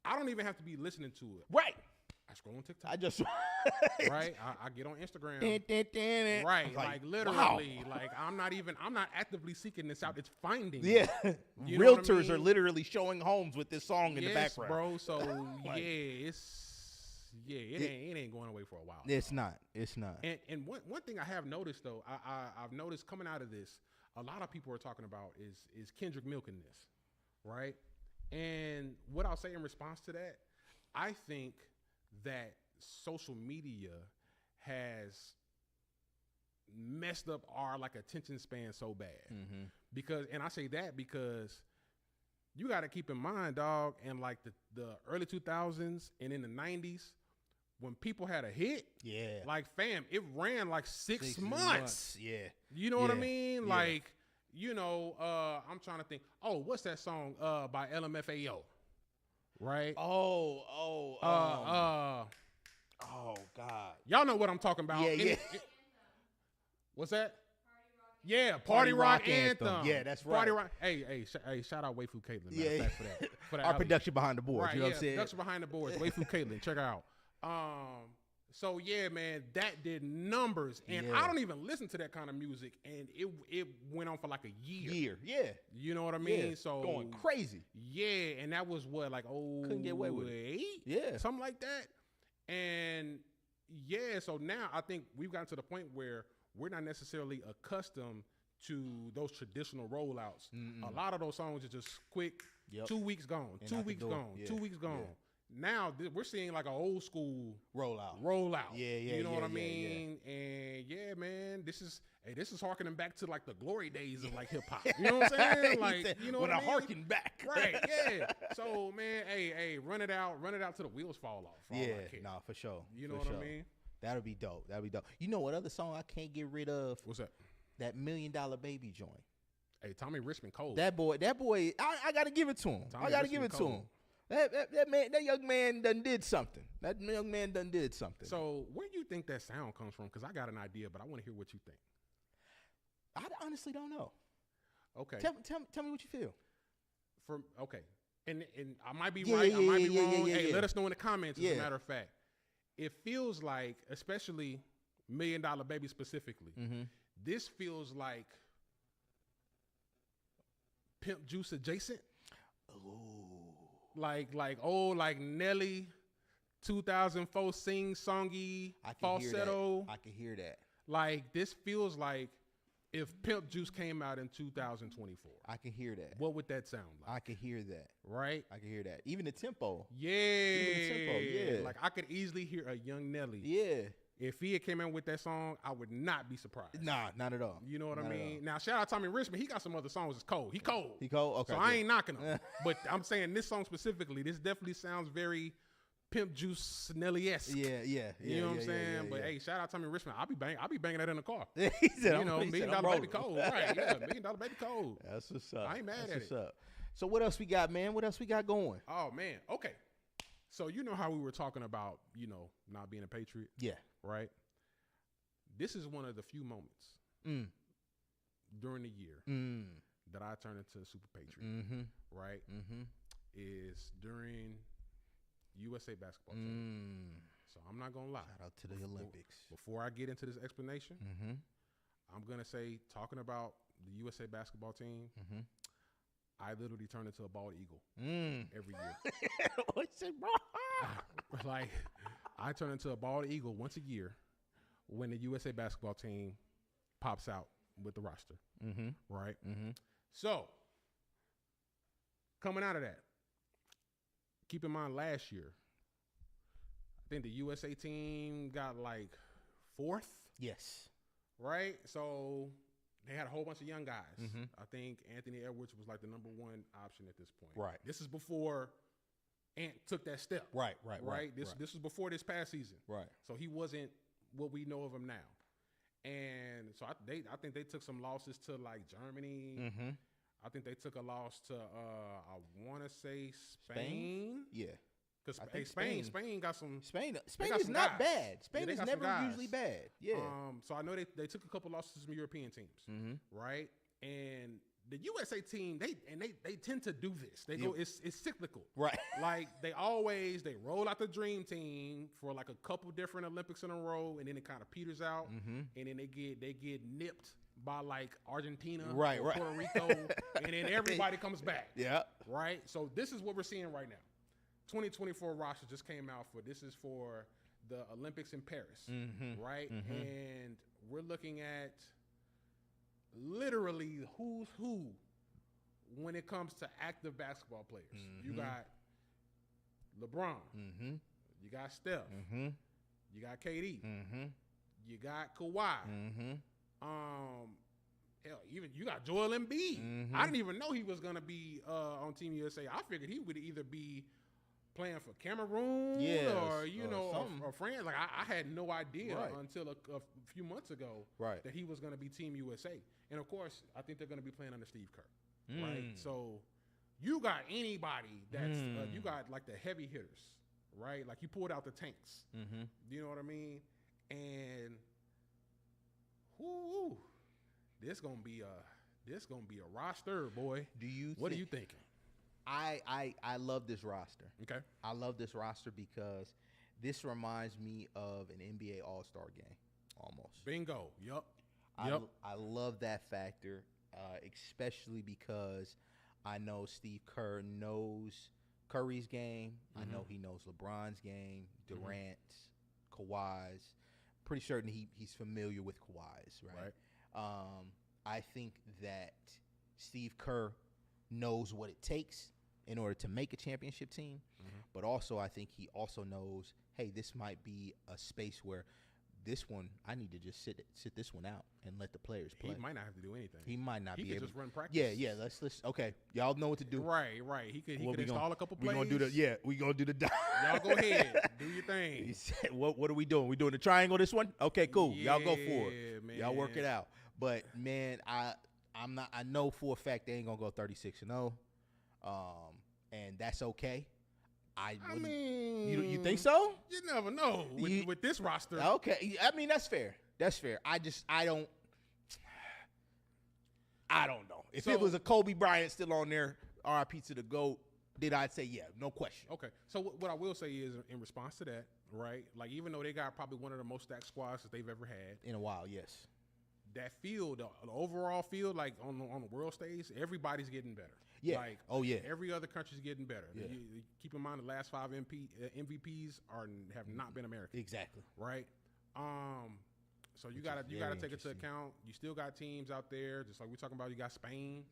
I don't even have to be listening to it. Right. I scroll on TikTok. I just right. I get on Instagram. Right. Like literally. Wow. Like I'm not actively seeking this out. It's finding. Yeah. You know what I Realtors mean? are literally showing homes with this song in the background. Bro. So Like- it ain't going away for a while. It's not. And one thing I have noticed though, I've noticed coming out of this, a lot of people are talking about is Kendrick milking this, right? And what I'll say in response to that, I think that social media has messed up our like attention span so bad. Because, and I say that because you got to keep in mind, dog, in like the early 2000s and in the 90s, when people had a hit, like fam, it ran like six months. Yeah. You know what I mean? Yeah. Like, I'm trying to think. Oh, what's that song by LMFAO? Right? Oh God. Y'all know what I'm talking about. Yeah. What's that? Party Rock Anthem. Yeah, that's right. Party Rock. Hey, shout out Waifu Caitlin. Yeah. For that Our alley. production behind the boards. You know what I'm saying? Production behind the boards. Waifu Caitlin. Check her out. So yeah, man, that did numbers, and I don't even listen to that kind of music, and it went on for like a year. Yeah. You know what I mean? Yeah. So Going crazy. Yeah, and that was what, like, Couldn't get away with it. Yeah. Something like that. And yeah, so now I think we've gotten to the point where we're not necessarily accustomed to those traditional rollouts. A lot of those songs are just quick. 2 weeks gone. And 2 out the weeks door. gone. Yeah. 2 weeks gone. Yeah. Now we're seeing like an old school Rollout. Yeah. You know what I mean? And yeah, man, this is harkening back to like the glory days of like hip hop. You know what I'm saying? Like, you know when what I I mean? harken back. Right, yeah. So man, hey, run it out till the wheels fall off. For all I care. Nah, for sure. You know for what sure. I mean? That'll be dope. You know what other song I can't get rid of? What's that? That $1 Million Baby joint. Hey, Tommy Richmond Cole. That boy, I gotta give it to him. Tommy I gotta Richmond give it Cole. to him. That young man done did something. That young man done did something. So where do you think that sound comes from? Because I got an idea, but I want to hear what you think. I honestly don't know. Okay. Tell me what you feel. Okay. And I might be Yeah, right. yeah, I might yeah, be yeah, wrong. yeah, Hey, yeah. let us know in the comments. As Yeah. a matter of fact, it feels like, especially $1 Million Baby specifically, this feels like Pimp Juice adjacent. Like Nelly, 2004 sing songy falsetto. I can hear that. Like this feels like if Pimp Juice came out in 2024. I can hear that. What would that sound like? I can hear that. Right? I can hear that. Even the tempo. Yeah. Even the tempo, yeah. Like I could easily hear a young Nelly. Yeah. If he had came in with that song, I would not be surprised. Nah, not at all. You know what Not I at mean? all. Now, shout out Tommy Richmond. He got some other songs that's cold. He cold. He cold? Okay. So I ain't knocking him. But I'm saying this song specifically, this definitely sounds very Pimp Juice Nelly-esque. Yeah. You know what I'm saying? Yeah, But hey, shout out Tommy Richmond. I'll be banging that in the car. he said, You know, he said, $1 Million I'm Baby rolling. Cold. Right. Yeah, $1 Million Baby Cold. That's what's up. I ain't mad That's at what's it. up. So what else we got, man? What else we got going? Oh, man. Okay. So you know how we were talking about, not being a patriot, Yeah. right? This is one of the few moments during the year that I turn into a super patriot, right? Is during USA basketball tournament. So I'm not going to lie. Shout out to the Olympics. Before I get into this explanation, I'm going to say, talking about the USA basketball team, I literally turn into a bald eagle every year. What's it, bro? Like, I turn into a bald eagle once a year when the USA basketball team pops out with the roster, right? So, coming out of that, keep in mind last year, I think the USA team got like 4th, Yes. right? So they had a whole bunch of young guys. I think Anthony Edwards was like the number 1 option at this point. Right. This is before Ant took that step. Right. This was before this past season. Right. So he wasn't what we know of him now. And so I think they took some losses to like Germany. I think they took a loss to I want to say Spain. Yeah. Because I think Spain got some. Spain got is some not guys. bad. Spain they is got some never guys. usually bad. Yeah. So I know they took a couple losses to some European teams, right? And the USA team, they tend to do this. They go, it's cyclical, Right. Like they roll out the dream team for like a couple different Olympics in a row, and then it kind of peters out, and then they get nipped by like Argentina, Right. Puerto Rico, and then everybody comes back, Yeah. right? So this is what we're seeing right now. 2024 roster just came out this is for the Olympics in Paris, right? And we're looking at literally who's who when it comes to active basketball players. You got LeBron, you got Steph, you got KD, you got Kawhi, hell, even you got Joel Embiid. I didn't even know he was gonna be on Team USA. I figured he would either be playing for Cameroon or or France. Like I had no idea until a few months ago that he was going to be Team USA. And of course, I think they're going to be playing under Steve Kerr, right? So you got anybody that's you got like the heavy hitters, right? Like you pulled out the tanks. You know what I mean? And this gonna be a roster, boy. What are you thinking? I love this roster. Okay. I love this roster because this reminds me of an NBA All-Star game, almost. Bingo. Yep. I love that factor, especially because I know Steve Kerr knows Curry's game. I know he knows LeBron's game, Durant's, Kawhi's. Pretty certain he's familiar with Kawhi's, right? I think that Steve Kerr knows what it takes in order to make a championship team, but also I think he also knows, hey, this might be a space where this one I need to just sit this one out and let the players play. He might not have to do anything. He might not he be could able. Just run practice. Yeah. Let's. Okay, y'all know what to do. Right. He could install a couple plays. We gonna do we gonna do the. Y'all go ahead, do your thing. He said, what are we doing? We doing the triangle this one? Okay, cool. Y'all go for it. Man. Y'all work it out. But man, I'm not. I know for a fact they ain't gonna go 36-0, and that's okay. I mean, you think so? You never know with this roster. Okay, I mean that's fair. That's fair. I don't know. If it was a Kobe Bryant still on there, RIP to the GOAT, then I'd say yeah, no question. Okay. So what I will say is in response to that, right? Like even though they got probably one of the most stacked squads that they've ever had in a while, yes. That field, the overall field, like on the world stage, everybody's getting better. Yeah. Like, every other country's getting better. Yeah. You keep in mind the last 5 MVPs have not been American. Exactly. Right. So you gotta take into account. You still got teams out there, just like we're talking about. You got Spain.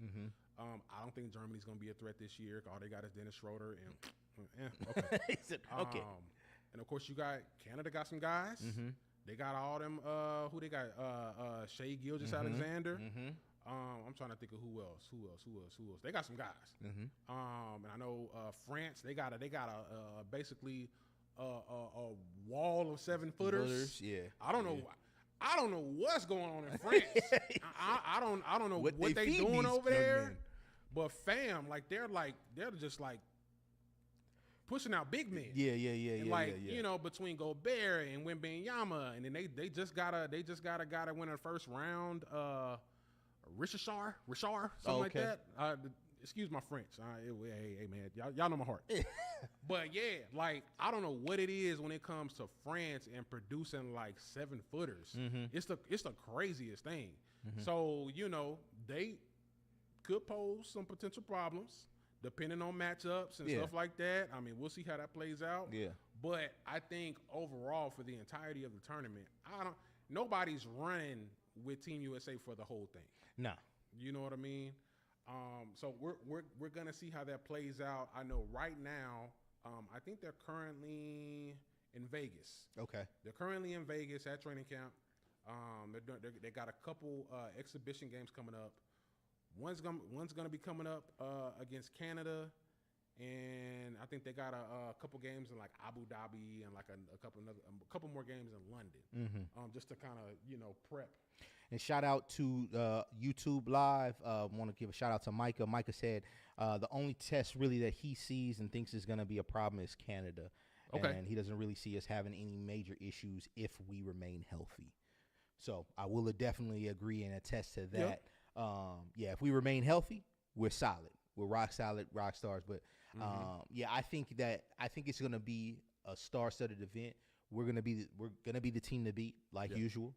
I don't think Germany's gonna be a threat this year. All they got is Dennis Schroeder and okay. Okay. And of course you got Canada got some guys. They got all them. Who they got? Shea Gilgeous-Alexander. I'm trying to think of who else. They got some guys. And I know France. They got a basically a wall of 7-footers. Yeah. I don't know. I don't know what's going on in France. I don't know what they doing over there. Men. But fam, they're just like pushing out big men. Yeah. You know, between Gobert and Wembanyama, and then they just got a guy that went in the first round. Richard, something like that. Excuse my French. Hey man, y'all know my heart. But yeah, like I don't know what it is when it comes to France and producing like 7-footers. It's the craziest thing. So you know they could pose some potential problems depending on matchups and stuff like that. I mean, we'll see how that plays out. Yeah. But I think overall for the entirety of the tournament, nobody's running with Team USA for the whole thing. No. You know what I mean? So we're gonna see how that plays out. I know right now, I think they're currently in Vegas. Okay. They're currently in Vegas at training camp. They got a couple exhibition games coming up. One's gonna be coming up against Canada, and I think they got a couple games in like Abu Dhabi and like a couple more games in London. Just to kind of prep. And shout out to YouTube Live. Want to give a shout out to Micah. Micah said the only test really that he sees and thinks is going to be a problem is Canada. Okay. And he doesn't really see us having any major issues if we remain healthy. So I will definitely agree and attest to that. Yep. If we remain healthy, we're solid. We're rock solid, rock stars. But I think it's going to be a star-studded event. We're gonna be the team to beat, like usual.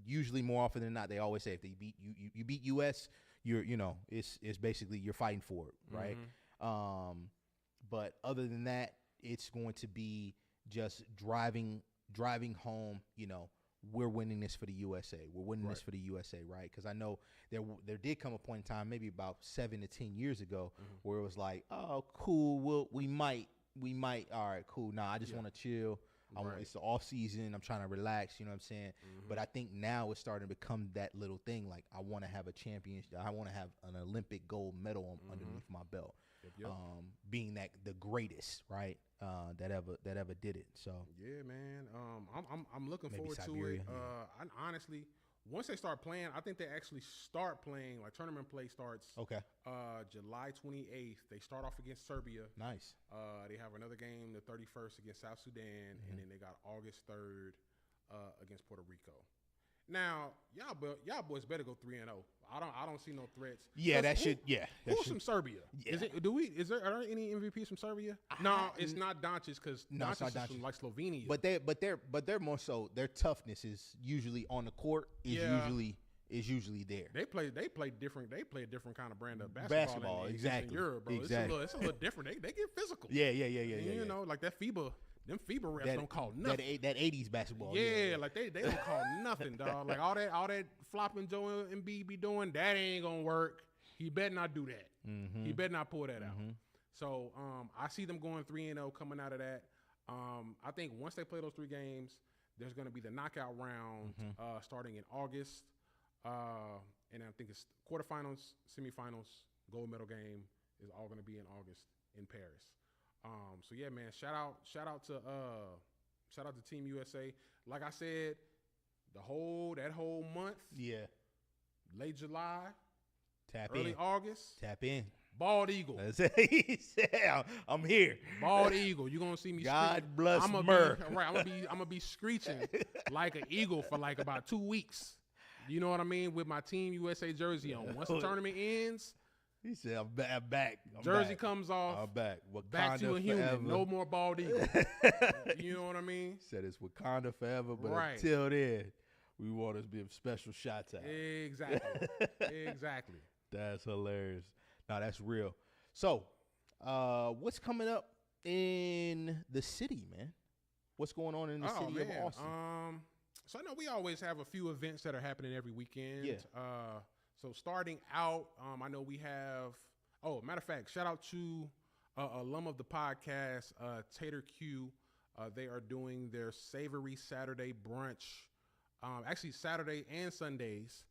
Usually more often than not, they always say if they beat you beat US, it's basically you're fighting for it, right? But other than that, it's going to be just driving home, we're winning this for the USA. We're winning this for the USA, right? Because I know there did come a point in time, maybe about 7 to 10 years ago, where it was like, oh, cool, we might, all right, cool. Nah, I just want to chill. It's the off season. I'm trying to relax. You know what I'm saying? But I think now it's starting to become that little thing. Like I want to have a championship. I want to have an Olympic gold medal underneath my belt. Being that the greatest, right? That ever did it. So yeah, man. I'm looking forward to it. Honestly, once they start playing, I think they actually start playing. Like tournament play starts. Okay. July 28th. They start off against Serbia. Nice. They have another game the 31st against South Sudan, and then they got August 3rd against Puerto Rico. Now, y'all boys better go 3-0. I don't see no threats. Yeah, that should. Yeah, who's from Serbia? Yeah. Are there any MVPs from Serbia? No, it's not Doncic because Doncic is from like Slovenia. But they're more so. Their toughness is usually on the court. Is usually there. They play different. They play a different kind of brand of basketball. Exactly. In Europe, bro. Exactly. It's a little different. They get physical. Yeah. You know, like that FIBA. Them FIBA refs don't call nothing. That 80s basketball. Yeah, like they don't call nothing, dog. Like all that flopping Joel Embiid be doing, that ain't gonna work. He better not do that. He better not pull that out. So I see them going 3-0 coming out of that. I think once they play those 3 games, there's gonna be the knockout round starting in August. And I think it's quarterfinals, semifinals, gold medal game is all gonna be in August in Paris. So yeah, man, shout out to Team USA. Like I said, that whole month. Yeah. Late July. Early August. Tap in. Bald eagle. He said, I'm here. Bald eagle. You're gonna see me. God bless Murph. I'm gonna be screeching like an eagle for like about 2 weeks. You know what I mean? With my Team USA jersey on. Once the tournament ends. He said, I'm back. Jersey comes off. I'm back. Back to a human. No more bald eagle. You know what I mean? Said it's Wakanda forever, but until then, we want to give special shots out. Exactly. That's hilarious. No, that's real. So, what's coming up in the city, man? What's going on in the city of Austin? So I know we always have a few events that are happening every weekend. Yeah. So starting out, I know we have. Oh, matter of fact, shout out to alum of the podcast, Tater Q. They are doing their Savory Saturday brunch. Actually, Saturday and Sundays.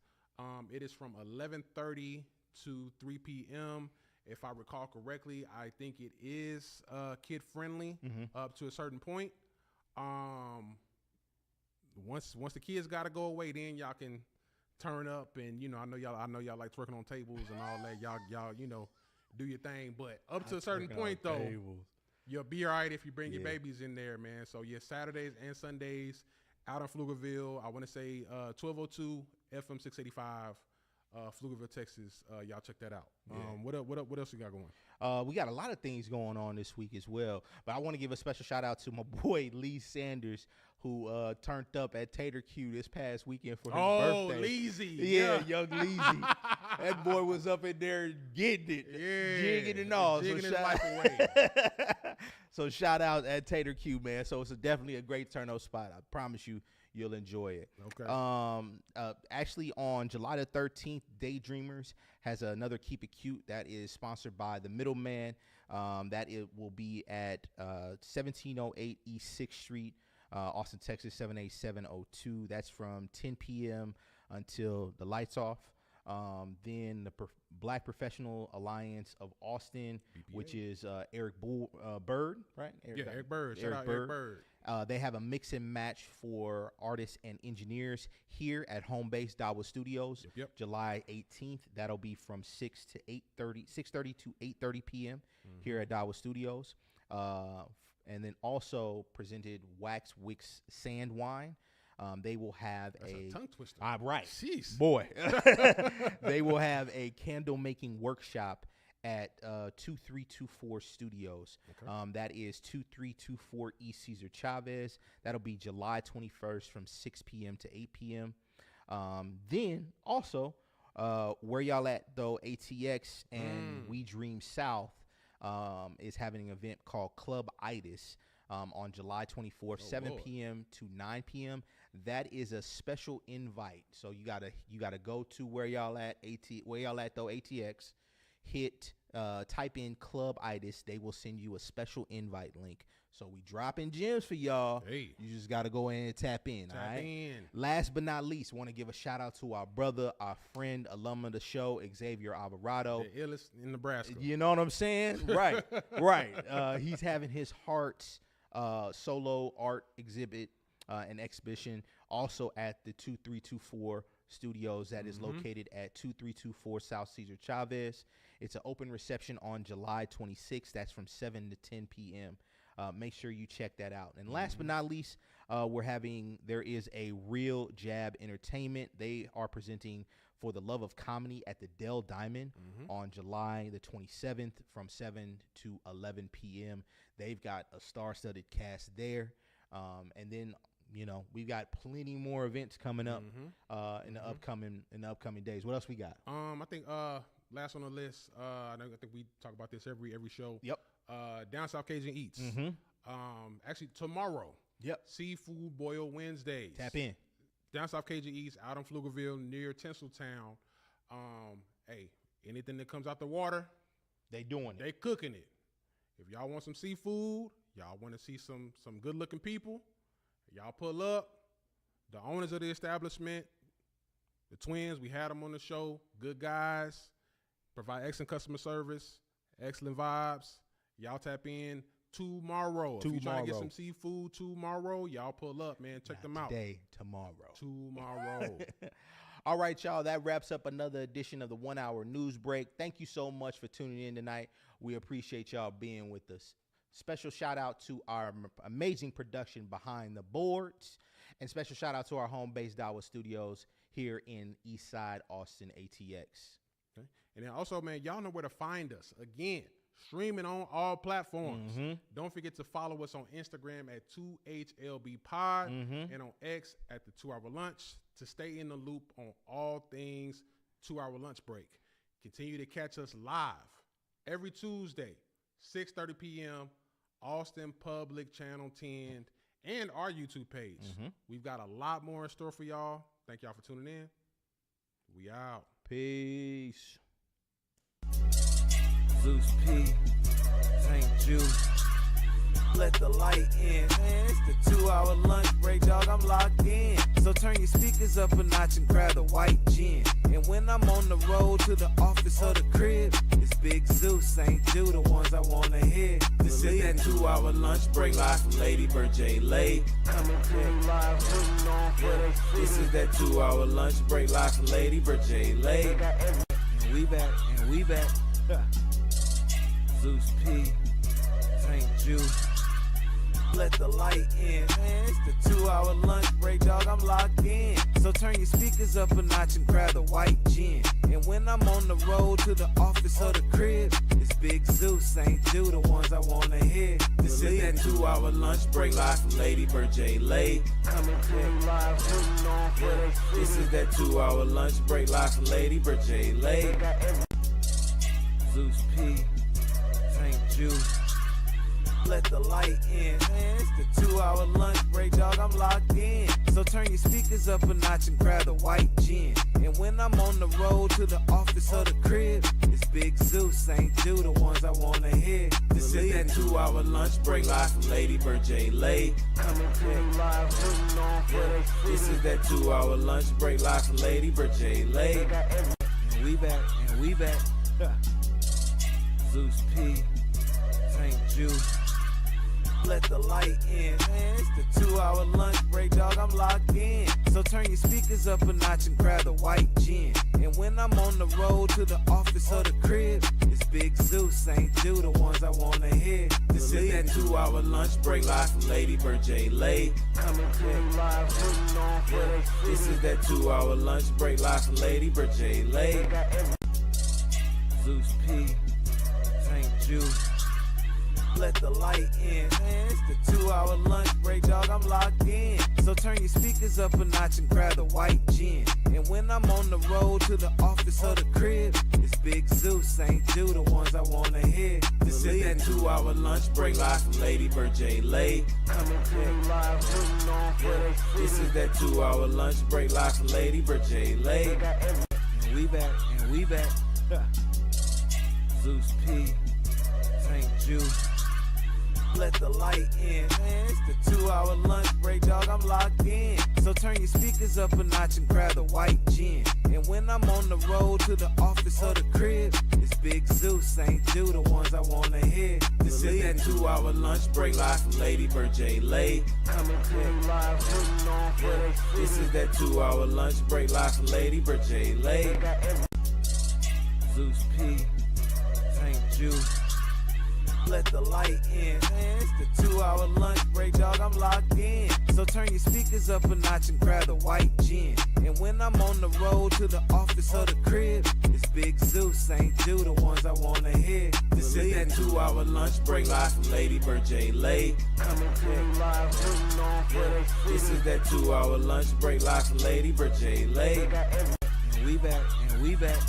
It is from 11:30 to 3 p.m. If I recall correctly, I think it is kid friendly up to a certain point. Once the kids gotta go away, then y'all can turn up and I know y'all like twerking on tables and all that. Y'all do your thing. But up to a certain point though, you'll be all right if you bring your babies in there, man. So yeah, Saturdays and Sundays out in Pflugerville. I want to say 1202 FM 685. Pflugerville, Texas. Y'all check that out. What else you got going? We got a lot of things going on this week as well, but I want to give a special shout out to my boy Lee Sanders, who turned up at Tater Q this past weekend for his birthday. Oh, Leezy. Yeah, young Leezy. That boy was up in there getting it, jigging and all. Jigging his life away. So shout out at Tater Q, man. So it's definitely a great turn-up spot. I promise you'll enjoy it. Okay. Actually, on July the 13th, Daydreamers has another Keep It Cute that is sponsored by The Middleman. That it will be at 1708 East 6th Street, Austin, Texas, 78702. That's from 10 p.m. until the lights off. Then the Black Professional Alliance of Austin, BPA. Which is Eric Bird, right? Eric Bird. Shout out Eric Bird. They have a mix and match for artists and engineers here at home base DAWA Studios. Yep. July 18th. That'll be from 6:30 to 8:30 p.m. Here at DAWA Studios. And then also presented Wax Wicks Sand Wine. They will have That's a tongue twister. Right. Jeez. Boy. They will have a candle making workshop at 2324 Studios. Okay. That is 2324 East Cesar Chavez. That'll be July 21st from 6 p.m. to 8 p.m. Then also, Where Y'all At Though ATX and We Dream South is having an event called Club Itis on July 24th, 7 p.m. to 9 p.m. That is a special invite. So you gotta go to Where Y'all At Though ATX. Type in Club Itis. They will send you a special invite link. So we dropping gems for y'all. Hey. You just got to go in and tap in. All right. Last but not least, want to give a shout out to our brother, our friend, alum of the show, Xavier Alvarado. The illest in Nebraska. You know what I'm saying? Right. Right. He's having his Hearts solo art exhibit and exhibition also at the 2324 Studios that is located at 2324 South Cesar Chavez. It's an open reception on July 26th. That's from 7 to 10 p.m. Make sure you check that out. And last but not least, there is a Real Jab Entertainment. They are presenting For the Love of Comedy at the Dell Diamond on July the 27th from 7 to 11 p.m. They've got a star-studded cast there. And then we've got plenty more events coming up in the upcoming days. What else we got? I think last on the list. I think we talk about this every show. Yep. Down South Cajun Eats. Actually tomorrow. Yep. Seafood Boil Wednesdays. Tap in. Down South Cajun Eats out in Pflugerville near Tinseltown. Hey, anything that comes out the water, they doing it. They cooking it. If y'all want some seafood, y'all want to see some good looking people, y'all pull up. The owners of the establishment, the twins, we had them on the show. Good guys, provide excellent customer service, excellent vibes. Y'all tap in tomorrow. If you trying to get some seafood tomorrow, y'all pull up, man. Check them out. Tomorrow. All right, y'all. That wraps up another edition of the 1 Hour News Break. Thank you so much for tuning in tonight. We appreciate y'all being with us. Special shout out to our amazing production behind the boards, and special shout out to our home base DAWA Studios here in Eastside Austin ATX. Okay. And then also, man, y'all know where to find us. Again, streaming on all platforms. Don't forget to follow us on Instagram at 2HLBpod and on X at the 2 Hour Lunch to stay in the loop on all things 2 Hour Lunch Break. Continue to catch us live every Tuesday, 6:30 p.m., Austin Public Channel 10, and our YouTube page. We've got a lot more in store for y'all. Thank y'all for tuning in. We out. Peace. Zeus P, St. Jude, let the light in. Man, it's the 2-hour lunch break, dog. I'm locked in. So turn your speakers up a notch and grab the white gin. And when I'm on the road to the office or the crib, it's Big Zeus, St. Jude, the ones I wanna hear. This is that 2-hour lunch break live from Lady Bird J. Lay. Coming to you live, putting on for the This is that 2-hour lunch break live from Lady Bird J. Lay. And we back, and we back. Zeus P. St. Jude. Let the light in. Man, it's the 2-hour lunch break, dog. I'm locked in. So turn your speakers up a notch and grab the white gin. And when I'm on the road to the office or the crib, it's Big Zeus, St. Jude, the ones I wanna hear. This is that 2-hour lunch break live from Lady Bird J. Lay. Coming to you live, putting on for the This is that 2-hour lunch break live from Lady Bird J. Lay. Zeus P. St. Jude. Let the light in. Man, it's the 2-hour lunch break, dog. I'm locked in. So turn your speakers up a notch and grab the white gin. And when I'm on the road to the office or the crib, it's Big Zeus, St. Jude, the ones I wanna hear. This is that 2-hour lunch break live from Lady Bird J. Lay. Coming to you live, putting on for the This is that 2-hour lunch break live from Lady Bird J. Lay. And we back, and we back. Zeus P. St. Jude. Let the light in. Man, it's the 2-hour lunch break, dog. I'm locked in. So turn your speakers up a notch and grab the white gin. And when I'm on the road to the office or the crib, it's Big Zeus, St. Jude, the ones I wanna hear. This is that 2-hour lunch break live from Lady Bird J. Lay. Coming to you live, putting on for the This is that 2-hour lunch break live from Lady Bird J. Lay. Zeus P. St. Jude. Let the light in. Man, it's the 2-hour lunch break, dog. I'm locked in. So turn your speakers up a notch and grab the white gin. And when I'm on the road to the office or the crib, it's Big Zeus, St. Jude, the ones I wanna hear. This is that 2-hour lunch break live from Lady Bird J. Lay. Coming to you live, putting on for the This is that 2-hour lunch break live from Lady Bird J. Lay. And we back, and we back. Zeus P. St. Jude. Let the light in. Man, it's the 2-hour lunch break, dog. I'm locked in. So turn your speakers up a notch and grab the white gin. And when I'm on the road to the office or the crib, it's Big Zeus, St. Jude, the ones I wanna hear. This is that 2-hour lunch break live from Lady Bird J. Lay. Coming to you live, putting on for the This is that 2-hour lunch break live from Lady Bird J. Lay. Zeus P. St. Jude. Let the light in. Man, it's the 2-hour lunch break, dog. I'm locked in. So turn your speakers up a notch and grab the white gin. And when I'm on the road to the office or the crib, it's Big Zeus, St. Jude, the ones I wanna hear. This is that 2-hour lunch break live from Lady Bird J. Lay. Coming to you live, putting on for the This is that 2-hour lunch break live from Lady Bird J. Lay. And we back, and we back.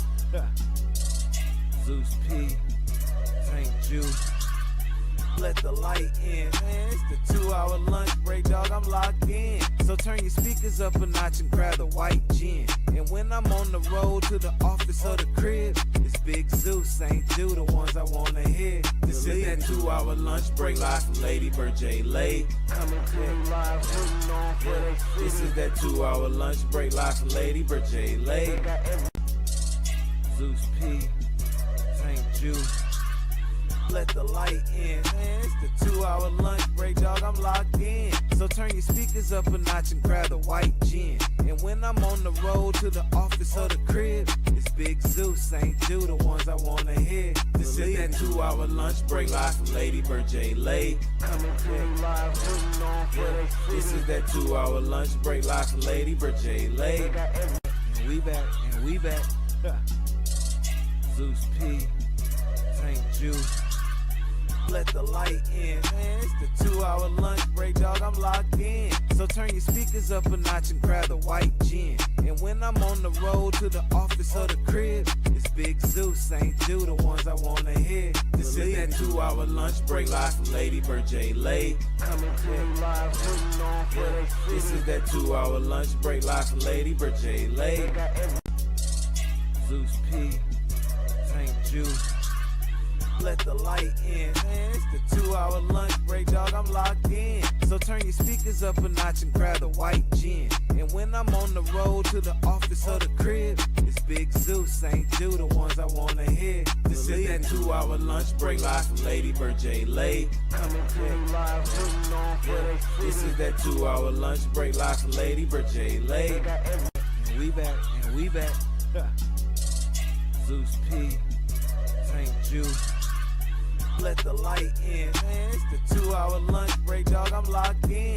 Zeus P. St. Jude. Let the light in. Man, it's the 2-hour lunch break, dog. I'm locked in. So turn your speakers up a notch and grab the white gin. And when I'm on the road to the office or the crib, it's Big Zeus, St. Jude, the ones I wanna hear. This is that 2-hour lunch break live from Lady Bird J. Lay. Coming to you live, putting on for the This is that 2-hour lunch break live from Lady Bird J. Lay. Zeus P. St. Jude. Let the light in. Man, it's the 2-hour lunch break, dog. I'm locked in. So turn your speakers up a notch and grab the white gin. And when I'm on the road to the office or the crib, it's Big Zeus, St. Jude, the ones I wanna hear. This is that 2-hour lunch break live from Lady Bird J. Lay. Coming to you live, putting on for the This is that 2-hour lunch break live from Lady Bird J. Lay. And we back, and we back. Zeus P. St. Jude. Let the light in. Man, it's the 2-hour lunch break, dog. I'm locked in. So turn your speakers up a notch and grab the white gin. And when I'm on the road to the office or the crib, it's Big Zeus, St. Jude, the ones I wanna hear. This is that 2-hour lunch break live from Lady Bird J. Lay. Coming to you live, putting on for the This is that 2-hour lunch break live from Lady Bird J. Lay. Zeus P. St. Jude. let the light in. Man, it's the 2-hour lunch break, dog, I'm locked in. So turn your speakers up a notch and grab the white gin. And when I'm on the road to the office or the crib, it's Big Zeus, St. Jude, the ones I wanna hear. This is that 2-hour lunch break live from Lady Bird J. Lay. Coming to you live, rooting on for they This is that 2-hour lunch break live from Lady Bird J. Lay. And we back, and we back. Zeus P, St. Jude, let the light in. Man, it's the 2-hour lunch break, dog, I'm locked in.